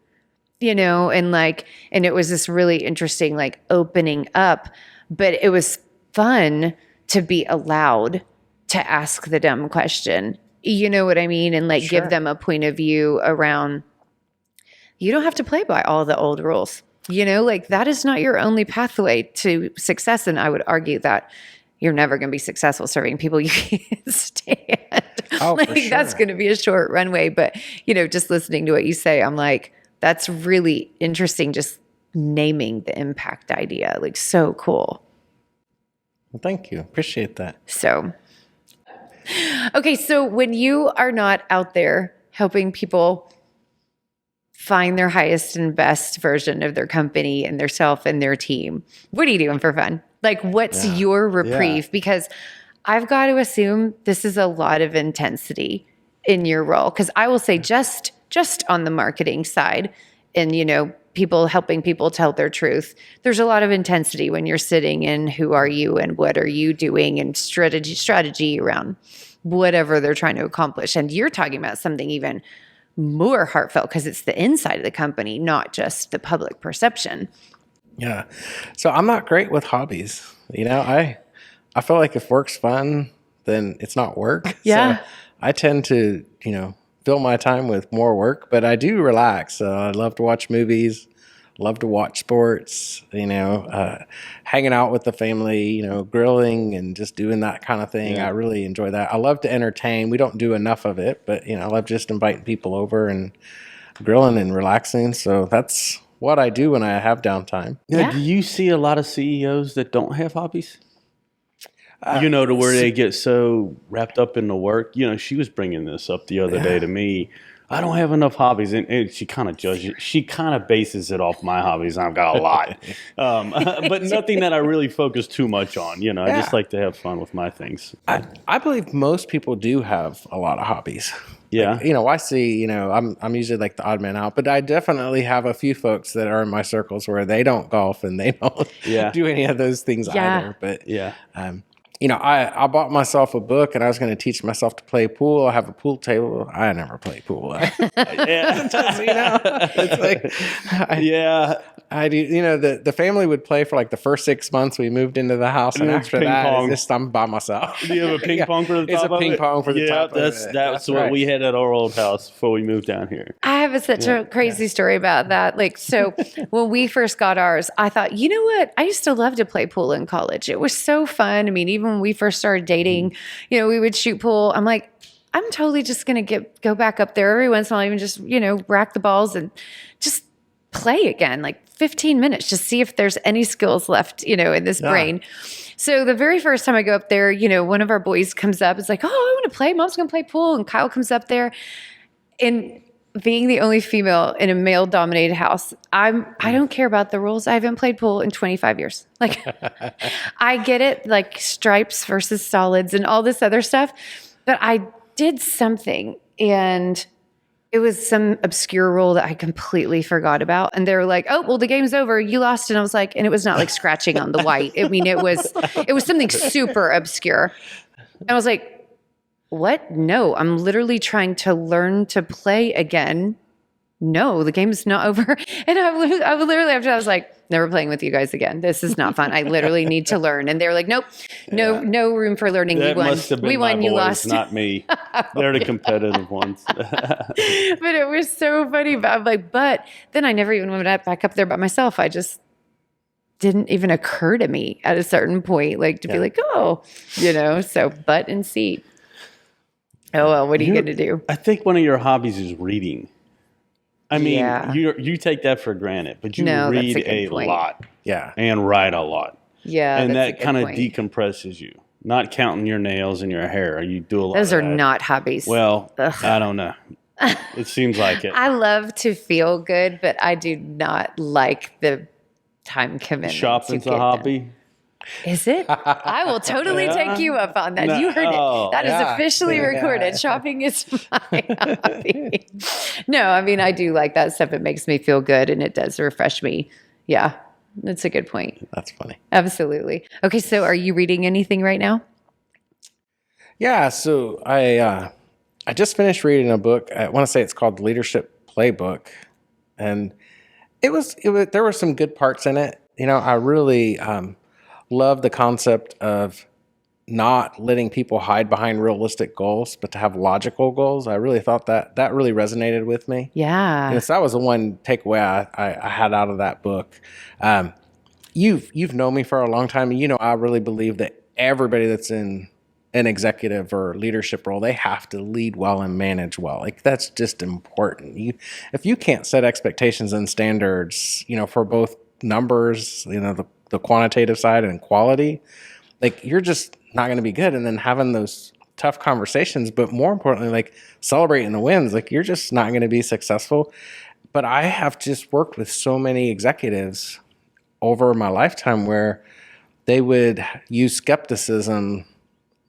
and it was this really interesting, like opening up, but it was fun to be allowed to ask the dumb question. You know what I mean? And like give them a point of view around, you don't have to play by all the old rules, that is not your only pathway to success. And I would argue that you're never going to be successful serving people you can't stand. Oh, for sure. That's going to be a short runway. But, just listening to what you say, I'm like, that's really interesting. Just naming the impact idea, like so cool. Well, thank you. Appreciate that. So, okay. So when you are not out there helping people find their highest and best version of their company and their self and their team, what are you doing for fun? Like, what's your reprieve? Because I've got to assume this is a lot of intensity in your role. Because I will say just on the marketing side and, people helping people tell their truth, there's a lot of intensity when you're sitting in who are you and what are you doing and strategy around whatever they're trying to accomplish. And you're talking about something even more heartfelt because it's the inside of the company, not just the public perception. Yeah. So I'm not great with hobbies. I feel like if work's fun, then it's not work. Yeah. So I tend to, fill my time with more work, but I do relax. I love to watch movies, love to watch sports, hanging out with the family, grilling and just doing that kind of thing. Yeah. I really enjoy that. I love to entertain. We don't do enough of it, but, I love just inviting people over and grilling and relaxing. So that's what I do when I have downtime. Yeah. Do you see a lot of CEOs that don't have hobbies? To where they get so wrapped up in the work. She was bringing this up the other day to me. I don't have enough hobbies. And she kind of judges. She kind of bases it off my hobbies. I've got a lot. But nothing that I really focus too much on. I just like to have fun with my things. I believe most people do have a lot of hobbies. Yeah. Like, I see, I'm usually like the odd man out, but I definitely have a few folks that are in my circles where they don't golf and they don't do any of those things either. But I bought myself a book and I was going to teach myself to play pool. I have a pool table. I never play pool. Yeah. It's like, I do. The family would play for like the first 6 months we moved into the house, and it's after ping that, pong. it's just I'm by myself. Do you have a ping pong for the top It's a of ping it? pong for the top of it. That's what right. we had at our old house before we moved down here. I have such a crazy story about that. Like, so when we first got ours, I thought, you know what? I used to love to play pool in college. It was so fun. I mean, even when we first started dating, we would shoot pool. I'm like, I'm totally just going to go back up there every once in a while, even just, rack the balls and just play again, like 15 minutes, just see if there's any skills left, in this brain. So the very first time I go up there, one of our boys comes up. It's like, oh, I want to play. Mom's going to play pool. And Kyle comes up there. And being the only female in a male-dominated house, I don't care about the rules. I haven't played pool in 25 years. Like, I get it, like stripes versus solids and all this other stuff. But I did something, and it was some obscure rule that I completely forgot about. And they were like, oh, well, the game's over. You lost. And I was like, and it was not like scratching on the white. I mean, it was something super obscure. And I was like, what? No, I'm literally trying to learn to play again. No, the game's not over. And I would literally, after I was like, never playing with you guys again. This is not fun. I literally need to learn. And they were like, nope, no room for learning. That we won. Must have been we won. my You boys, lost. not me. They're the competitive ones. But it was so funny. But I'm like, but then I never even went back up there by myself. I just didn't even occur to me at a certain point, like to be like, oh, so butt and seat. Oh, well, what are you going to do? I think one of your hobbies is reading. I mean, Yeah. you take that for granted, but you No, that's read a good a point. lot Yeah. and write a lot. Yeah, And that's a that good kind of point. decompresses you. Not counting your nails and your hair. You do a lot Those of are that. not hobbies. Well, Ugh. I don't know. It seems like it. I love to feel good, but I do not like the time commitment. Shopping's to a get hobby. done. Is it? I will totally take you up on that. No. You heard it. That is Yeah. officially recorded. Shopping is my hobby. No, I mean, I do like that stuff. It makes me feel good and it does refresh me. Yeah, that's a good point. That's funny. Absolutely. Okay, so are you reading anything right now? Yeah. So I just finished reading a book. I want to say it's called The Leadership Playbook, and it was there were some good parts in it. I really love the concept of not letting people hide behind realistic goals, but to have logical goals. I really thought that really resonated with me. Yeah. And so that was the one takeaway I had out of that book. You've known me for a long time, and I really believe that everybody that's in an executive or leadership role, they have to lead well and manage well. Like, that's just important. If you can't set expectations and standards, for both numbers, the quantitative side and quality, like, you're just not going to be good. And then having those tough conversations, but more importantly, like, celebrating the wins, like, you're just not going to be successful. But I have just worked with so many executives over my lifetime where they would use skepticism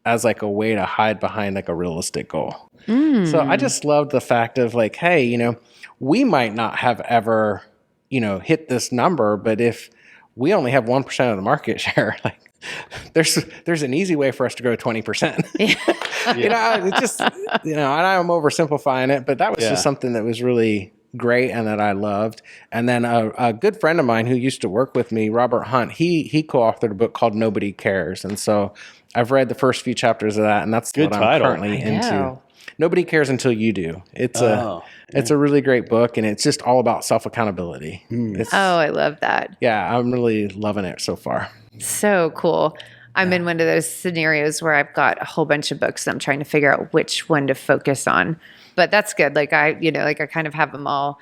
as like a way to hide behind like a realistic goal. So I just love the fact of like, hey, we might not have ever, hit this number, but if we only have 1% of the market share, like, there's an easy way for us to grow 20%. It's just, and I'm oversimplifying it, but that was just something that was really great and that I loved. And then a good friend of mine who used to work with me, Robert Hunt, he co-authored a book called Nobody Cares. And so I've read the first few chapters of that, and that's Good what title. I'm currently into. Nobody Cares Until You Do. It's a really great book, and it's just all about self-accountability. I love that. Yeah, I'm really loving it so far. So cool. I'm in one of those scenarios where I've got a whole bunch of books and I'm trying to figure out which one to focus on. But that's good. Like I kind of have them all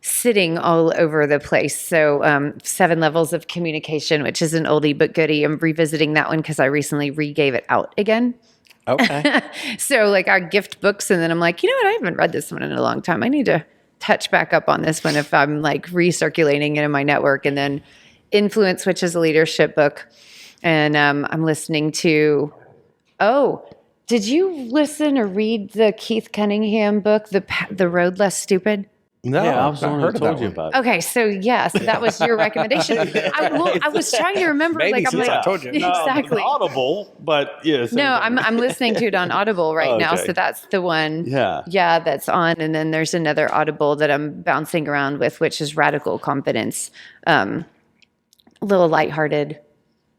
sitting all over the place. So 7 Levels of Communication, which is an oldie but goodie. I'm revisiting that one because I recently re-gave it out again. Okay. So like I gift books and then I'm like, you know what? I haven't read this one in a long time. I need to touch back up on this one if I'm like recirculating it in my network. And then Influence, which is a leadership book. And I'm listening to, did you listen or read the Keith Cunningham book, The Road Less Stupid? No, Yeah, I I've was the not one heard who of that told you one. about it. Okay, so yes, that was your recommendation. I was trying to remember. Maybe like I'm since like I told you. No, exactly. Audible, but yeah. Same No, thing. I'm listening to it on Audible right now, Okay. so that's the one. Yeah. Yeah, that's on, and then there's another Audible that I'm bouncing around with, which is Radical Confidence. A little lighthearted,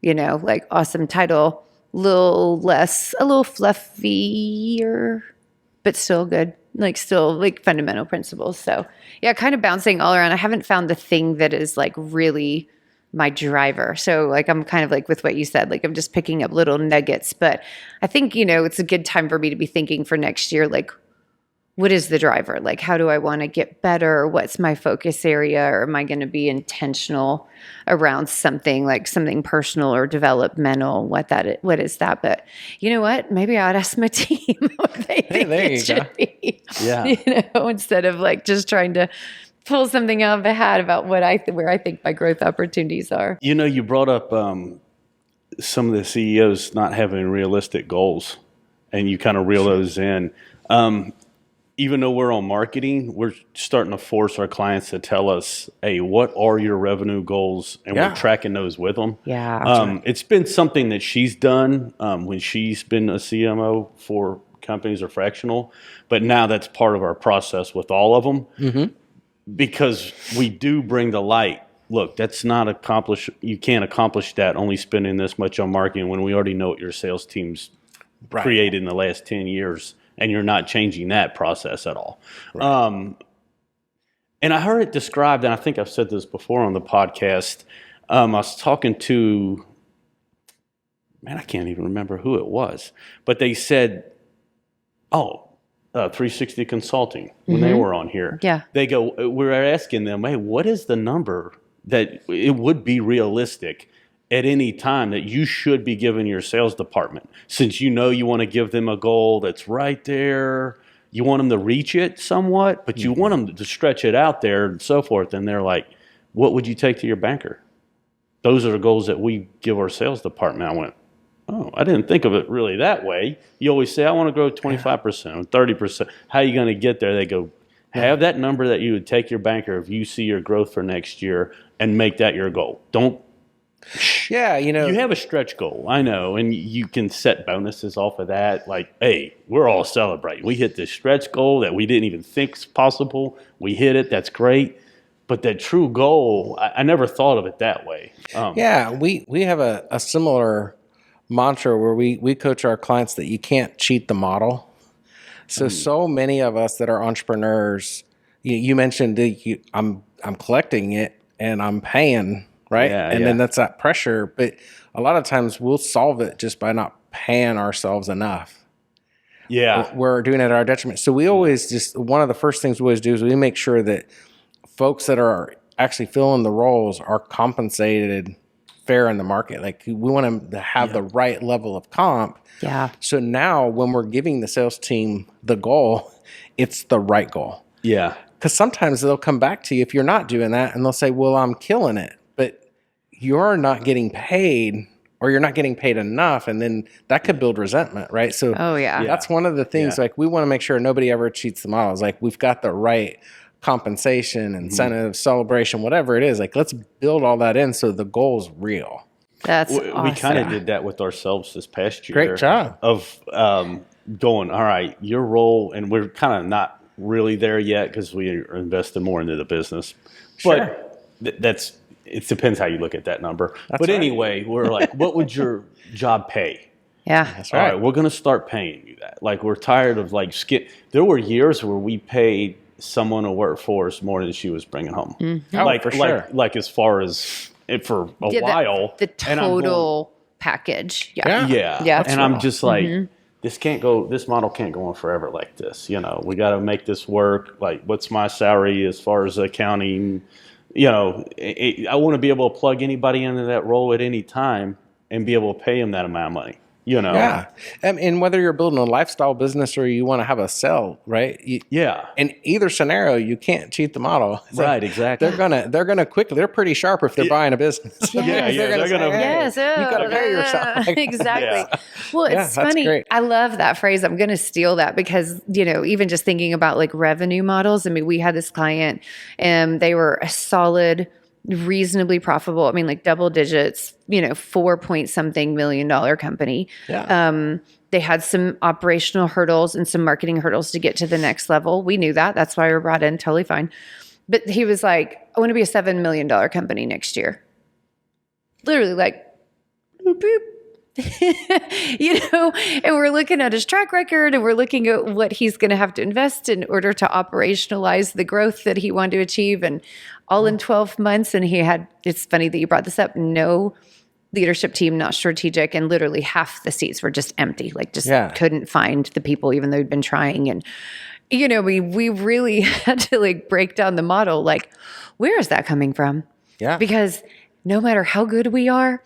like awesome title, a little fluffier, but still good. Like still like fundamental principles. So yeah, kind of bouncing all around. I haven't found the thing that is like really my driver. So like I'm kind of like with what you said, like I'm just picking up little nuggets. But I think, it's a good time for me to be thinking for next year, like what is the driver? Like, how do I want to get better? What's my focus area? Or am I going to be intentional around something like something personal or developmental? What is that? But you know what? Maybe I ought to ask my team what they think there it you should be. Yeah. Instead of like just trying to pull something out of a hat about where I think my growth opportunities are. You brought up some of the CEOs not having realistic goals, and you kind of reel those in. Even though we're on marketing, we're starting to force our clients to tell us, hey, what are your revenue goals? And we're tracking those with them. Yeah. It's been something that she's done when she's been a CMO for companies or fractional. But now that's part of our process with all of them because we do bring the light. Look, that's not accomplished. You can't accomplish that only spending this much on marketing when we already know what your sales team's created in the last 10 years. And you're not changing that process at all. Right. And I heard it described, and I think I've said this before on the podcast. I was talking to, I can't even remember who it was, but they said, 360 Consulting, when they were on here. Yeah. They go, we're asking them, hey, what is the number that it would be realistic at any time that you should be giving your sales department? Since you want to give them a goal that's right there, you want them to reach it somewhat, but you want them to stretch it out there and so forth. And they're like, what would you take to your banker? Those are the goals that we give our sales department. I went, I didn't think of it really that way. You always say, I want to grow 25% or 30%. How are you going to get there? They go, have that number that you would take your banker if you see your growth for next year and make that your goal. Don't. Yeah, you have a stretch goal, I know, and you can set bonuses off of that. Like, hey, we're all celebrating. We hit this stretch goal that we didn't even think was possible. We hit it. That's great. But that true goal, I never thought of it that way. We have a similar mantra where we coach our clients that you can't cheat the model. So many of us that are entrepreneurs, you mentioned I'm collecting it and I'm paying. Right. And then that's that pressure. But a lot of times we'll solve it just by not paying ourselves enough. Yeah. We're doing it at our detriment. So we always one of the first things we always do is we make sure that folks that are actually filling the roles are compensated fair in the market. Like we want them to have the right level of comp. Yeah. So now when we're giving the sales team the goal, it's the right goal. Yeah. Because sometimes they'll come back to you if you're not doing that and they'll say, well, I'm killing it. You're not getting paid or you're not getting paid enough. And then that could build resentment, right? So that's one of the things, like we want to make sure nobody ever cheats the model. It's like we've got the right compensation, incentive, celebration, whatever it is. Like let's build all that in so the goal's real. That's awesome. We kind of did that with ourselves this past year. Great job. Of going, all right, your role, and we're kind of not really there yet because we are investing more into the business. Sure. But it depends how you look at that number. Anyway, we're like, what would your job pay? Yeah. That's All right. right, we're going to start paying you that. Like, we're tired of there were years where we paid someone to work for us more than she was bringing home. For sure. Like as far as for a while. The total package. Yeah. Yeah. And I'm just like, this model can't go on forever like this. We got to make this work. Like, what's my salary as far as accounting? I want to be able to plug anybody into that role at any time and be able to pay them that amount of money. Yeah. And whether you're building a lifestyle business or you want to have a sell, right? In either scenario, you can't cheat the model. It's Right, exactly. They're gonna quickly. They're pretty sharp if they're buying a business. Yes. They're gonna Yes, you got to carry yourself. exactly. Well, it's that's funny. great. I love that phrase. I'm going to steal that because, even just thinking about like revenue models. I mean, we had this client and they were a solid, reasonably profitable. I mean, like double digits, 4-point-something million dollar company. Yeah. They had some operational hurdles and some marketing hurdles to get to the next level. We knew that. That's why we were brought in. Totally fine. But he was like, I want to be a $7 million company next year. Literally like, boop, boop. And we're looking at his track record and we're looking at what he's going to have to invest in order to operationalize the growth that he wanted to achieve, and all in 12 months. And it's funny that you brought this up, no leadership team, not strategic, and literally half the seats were just empty, like just couldn't find the people, even though we'd been trying. And, we really had to like break down the model, like, where is that coming from? Yeah. Because no matter how good we are,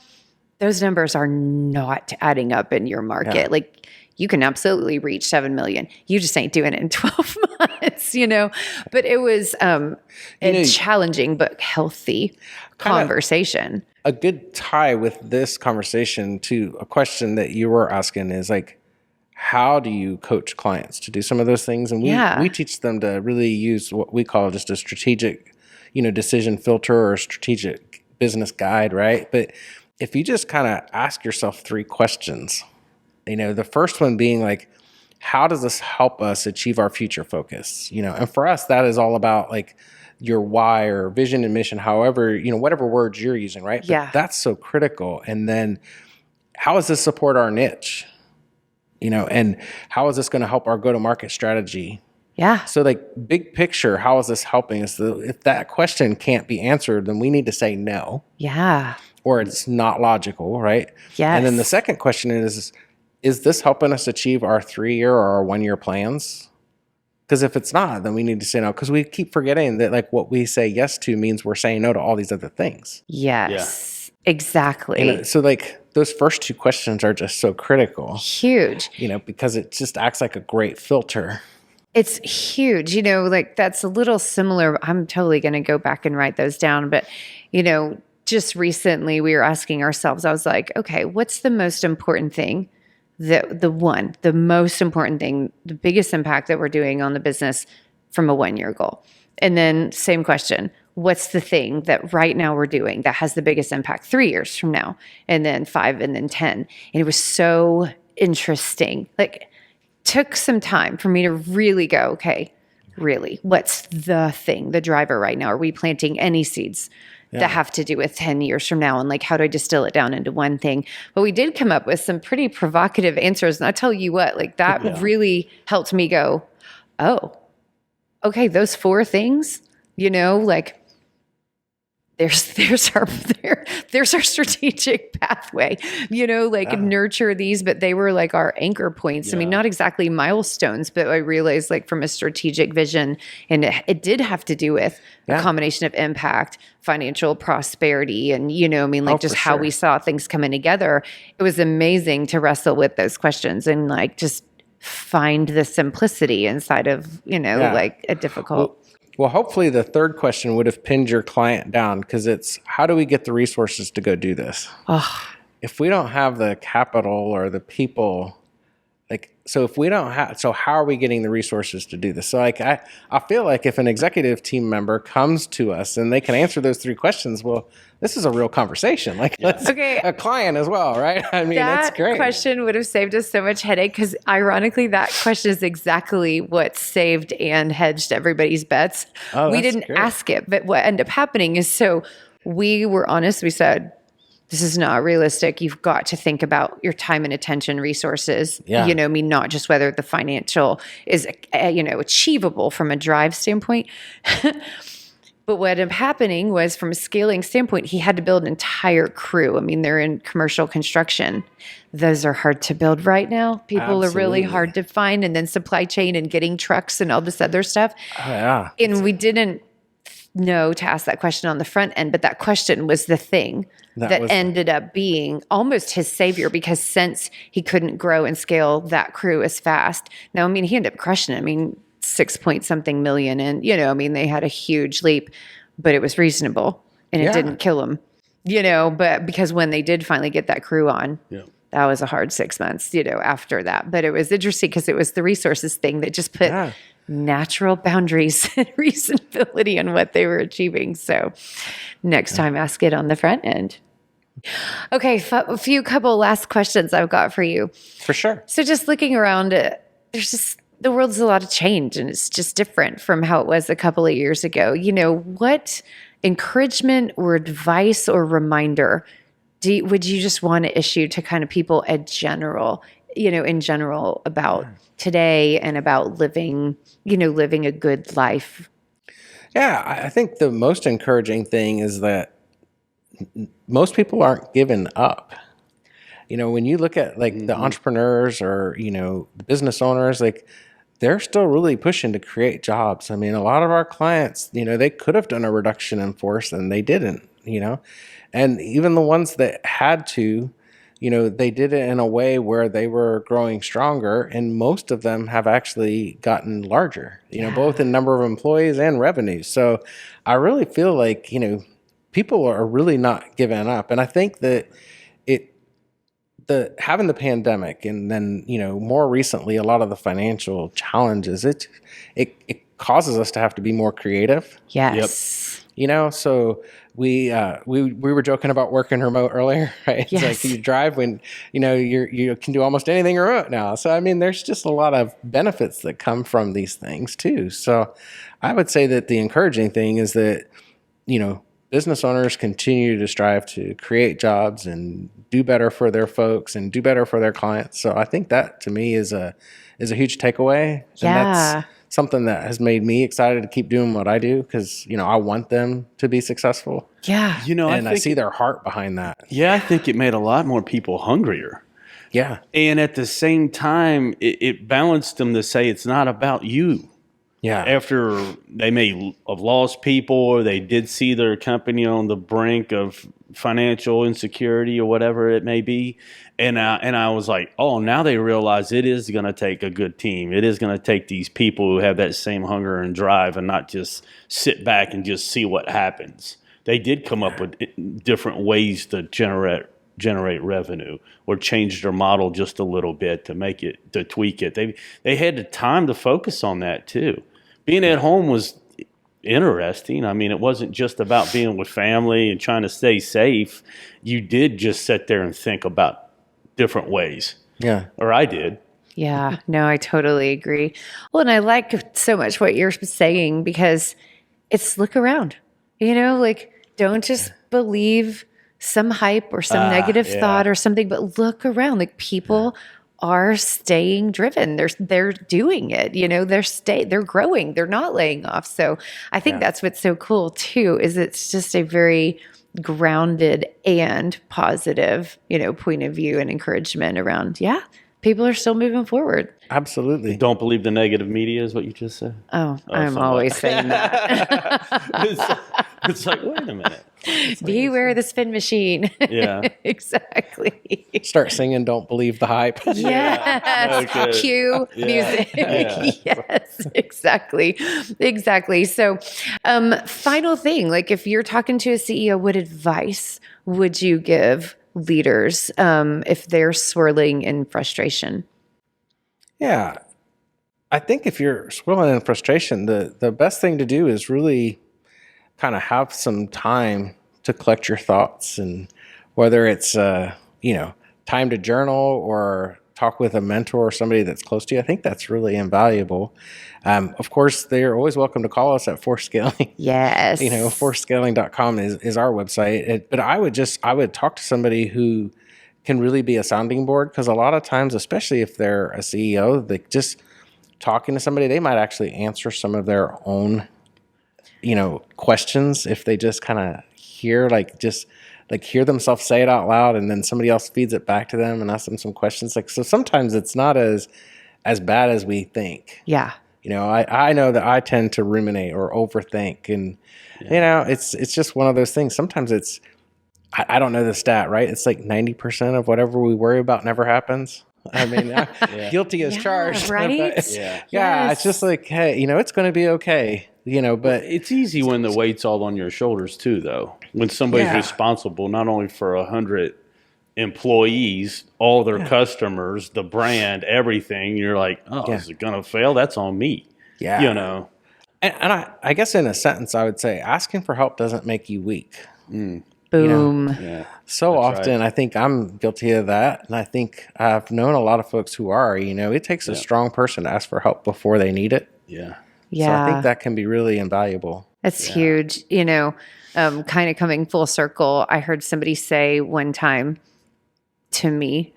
those numbers are not adding up in your market. Yeah. Like you can absolutely reach 7 million. You just ain't doing it in 12 months, But it was a challenging but healthy conversation. A good tie with this conversation to a question that you were asking is like, how do you coach clients to do some of those things? And we teach them to really use what we call just a strategic, decision filter or strategic business guide, right? But if you just kind of ask yourself 3 questions, the first one being like, how does this help us achieve our future focus? And for us, that is all about like your why or vision and mission, however, whatever words you're using, right? Yeah. But that's so critical. And then how does this support our niche? And how is this going to help our go-to-market strategy? Yeah. So like big picture, how is this helping us? If that question can't be answered, then we need to say no. Yeah. Or it's not logical, right? Yes. And then the second question is this helping us achieve our 3-year or our 1-year plans? Because if it's not, then we need to say no. Because we keep forgetting that like what we say yes to means we're saying no to all these other things. Yes, exactly. So like those first 2 questions are just so critical. Huge. Because it just acts like a great filter. It's huge. Like that's a little similar. I'm totally going to go back and write those down. But, just recently we were asking ourselves, I was like, okay, what's the most important thing? The most important thing, the biggest impact that we're doing on the business from a 1-year goal. And then same question, what's the thing that right now we're doing that has the biggest impact 3 years from now? And then 5 and then 10. And it was so interesting. Like took some time for me to really go, okay, really, what's the thing, the driver right now? Are we planting any seeds that have to do with 10 years from now? And like, how do I distill it down into one thing? But we did come up with some pretty provocative answers. And I tell you what, like that really helped me go, oh, okay, those 4 things, like there's our strategic pathway, nurture these, but they were like our anchor points. I mean, not exactly milestones, but I realized like from a strategic vision, and it did have to do with a combination of impact, financial prosperity, and, just how we saw things coming together. It was amazing to wrestle with those questions and like just find the simplicity inside of, like a difficult. Well, hopefully the third question would have pinned your client down, because it's how do we get the resources to go do this? If we don't have the capital or the people, so how are we getting the resources to do this? So like, I feel like if an executive team member comes to us and they can answer those 3 questions, well, this is a real conversation. Like a client as well, right? I mean, that it's great. Question would have saved us so much headache, because ironically, that question is exactly what saved and hedged everybody's bets. We didn't ask it, but what ended up happening is, so we were honest. We said, this is not realistic. You've got to think about your time and attention resources. Not just whether the financial is, achievable from a drive standpoint. But what ended up happening was, from a scaling standpoint, he had to build an entire crew. I mean, they're in commercial construction. Those are hard to build right now. People are really hard to find. And then supply chain and getting trucks and all this other stuff. Oh, yeah. And we didn't know to ask that question on the front end, but that question was the thing that ended up being almost his savior, because since he couldn't grow and scale that crew as fast. Now, I mean, he ended up crushing it. I mean, 6 point something million. And, I mean, they had a huge leap, but it was reasonable and it didn't kill him, but because when they did finally get that crew on, that was a hard 6 months, after that. But it was interesting because it was the resources thing that just put natural boundaries and reasonability on what they were achieving. So next time, ask it on the front end. Okay, a couple last questions I've got for you. For sure. So just looking around, the world's a lot of change, and it's just different from how it was a couple of years ago. What encouragement or advice or reminder would you just want to issue to kind of people in general about today and about living a good life? Yeah, I think the most encouraging thing is that most people aren't giving up. When you look at the entrepreneurs or, the business owners, they're still really pushing to create jobs. I mean, a lot of our clients, they could have done a reduction in force and they didn't, and even the ones that had to, they did it in a way where they were growing stronger, and most of them have actually gotten larger, both in number of employees and revenue. So I really feel like, people are really not giving up. And I think that having the pandemic and then, more recently, a lot of the financial challenges, it causes us to have to be more creative. Yes. Yep. So we were joking about working remote earlier, right? Yes. It's like you drive when, you can do almost anything remote now. So, I mean, there's just a lot of benefits that come from these things too. So I would say that the encouraging thing is that, business owners continue to strive to create jobs and do better for their folks and do better for their clients. So I think that to me is a huge takeaway. Yeah. And that's something that has made me excited to keep doing what I do, because, I want them to be successful. Yeah. And I see their heart behind that. Yeah, I think it made a lot more people hungrier. Yeah. And at the same time, it balanced them to say it's not about you. Yeah. After they may have lost people, or they did see their company on the brink of financial insecurity or whatever it may be. And I was like, oh, now they realize it is going to take a good team. It is going to take these people who have that same hunger and drive, and not just sit back and just see what happens. They did come up with different ways to generate revenue, or change their model just a little bit to tweak it. They had the time to focus on that too. Being at home was interesting. I mean, it wasn't just about being with family and trying to stay safe. You did just sit there and think about different ways. Yeah. Or I did. Yeah, no, I totally agree. Well, and I like so much what you're saying, because it's look around, don't just believe some hype or some negative thought or something, but look around. People are staying driven. They're doing it, they're growing, they're not laying off. So I think that's what's so cool too, is it's just a very grounded and positive, point of view and encouragement around, people are still moving forward. Absolutely. Don't believe the negative media is what you just said? Oh, I'm always saying that. It's like, wait a minute. Beware the spin machine. Yeah. Exactly. Start singing Don't Believe the Hype. Yes. Okay. Cue music. Yeah. Yes, exactly. Exactly. So, final thing, if you're talking to a CEO, what advice would you give leaders if they're swirling in frustration? Yeah. I think if you're swirling in frustration, the best thing to do is really kind of have some time to collect your thoughts, and whether it's time to journal or talk with a mentor or somebody that's close to you. I think that's really invaluable. Of course, they're always welcome to call us at Force Scaling. Yes. forcescaling.com is our website. But I would talk to somebody who can really be a sounding board, because a lot of times, especially if they're a CEO, just talking to somebody, they might actually answer some of their own questions if they just kind of hear themselves say it out loud, and then somebody else feeds it back to them and asks them some questions. So sometimes it's not as bad as we think. Yeah. I know that I tend to ruminate or overthink, and it's just one of those things. Sometimes I don't know the stat, right? It's like 90% of whatever we worry about never happens. I mean, guilty as charged, right? But Yes. it's just like, hey, it's going to be okay, but it's easy when the weight's all on your shoulders too, though. When somebody's responsible not only for 100 employees, all their customers, the brand, everything, you're like, is it going to fail? That's on me. Yeah. And I guess in a sentence, I would say asking for help doesn't make you weak. Boom. So often, I think I'm guilty of that. And I think I've known a lot of folks who are, it takes a strong person to ask for help before they need it. Yeah. So I think that can be really invaluable. That's huge. Kind of coming full circle. I heard somebody say one time to me,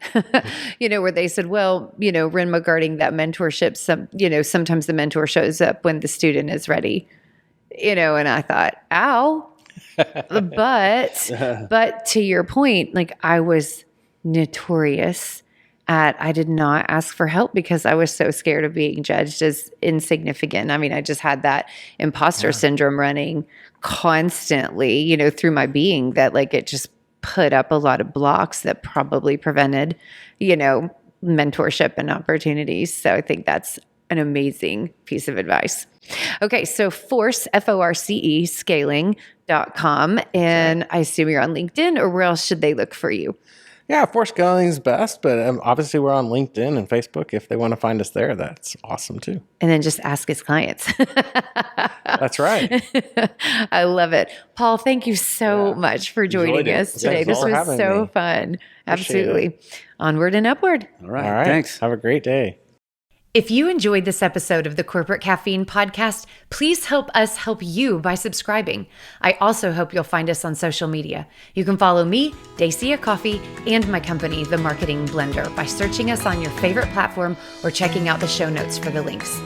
where they said, well, Ren, regarding that mentorship, sometimes the mentor shows up when the student is ready, and I thought, ow. But to your point, like I was notorious I did not ask for help because I was so scared of being judged as insignificant. I mean, I just had that imposter syndrome running constantly, through my being, that like it just put up a lot of blocks that probably prevented, mentorship and opportunities. So I think that's an amazing piece of advice. Okay, so Force, F-O-R-C-E, scaling.com. And I assume you're on LinkedIn, or where else should they look for you? Yeah, Force Scaling is best, but obviously we're on LinkedIn and Facebook. If they want to find us there, that's awesome too. And then just ask his clients. That's right. I love it. Paul, thank you so much for joining us today. This was so fun. Absolutely. Onward and upward. All right. Thanks. Have a great day. If you enjoyed this episode of the Corporate Caffeine podcast, please help us help you by subscribing. I also hope you'll find us on social media. You can follow me, Dacia Coffee, and my company, The Marketing Blender, by searching us on your favorite platform or checking out the show notes for the links.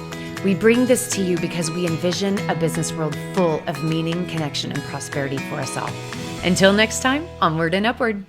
We bring this to you because we envision a business world full of meaning, connection, and prosperity for us all. Until next time, onward and upward.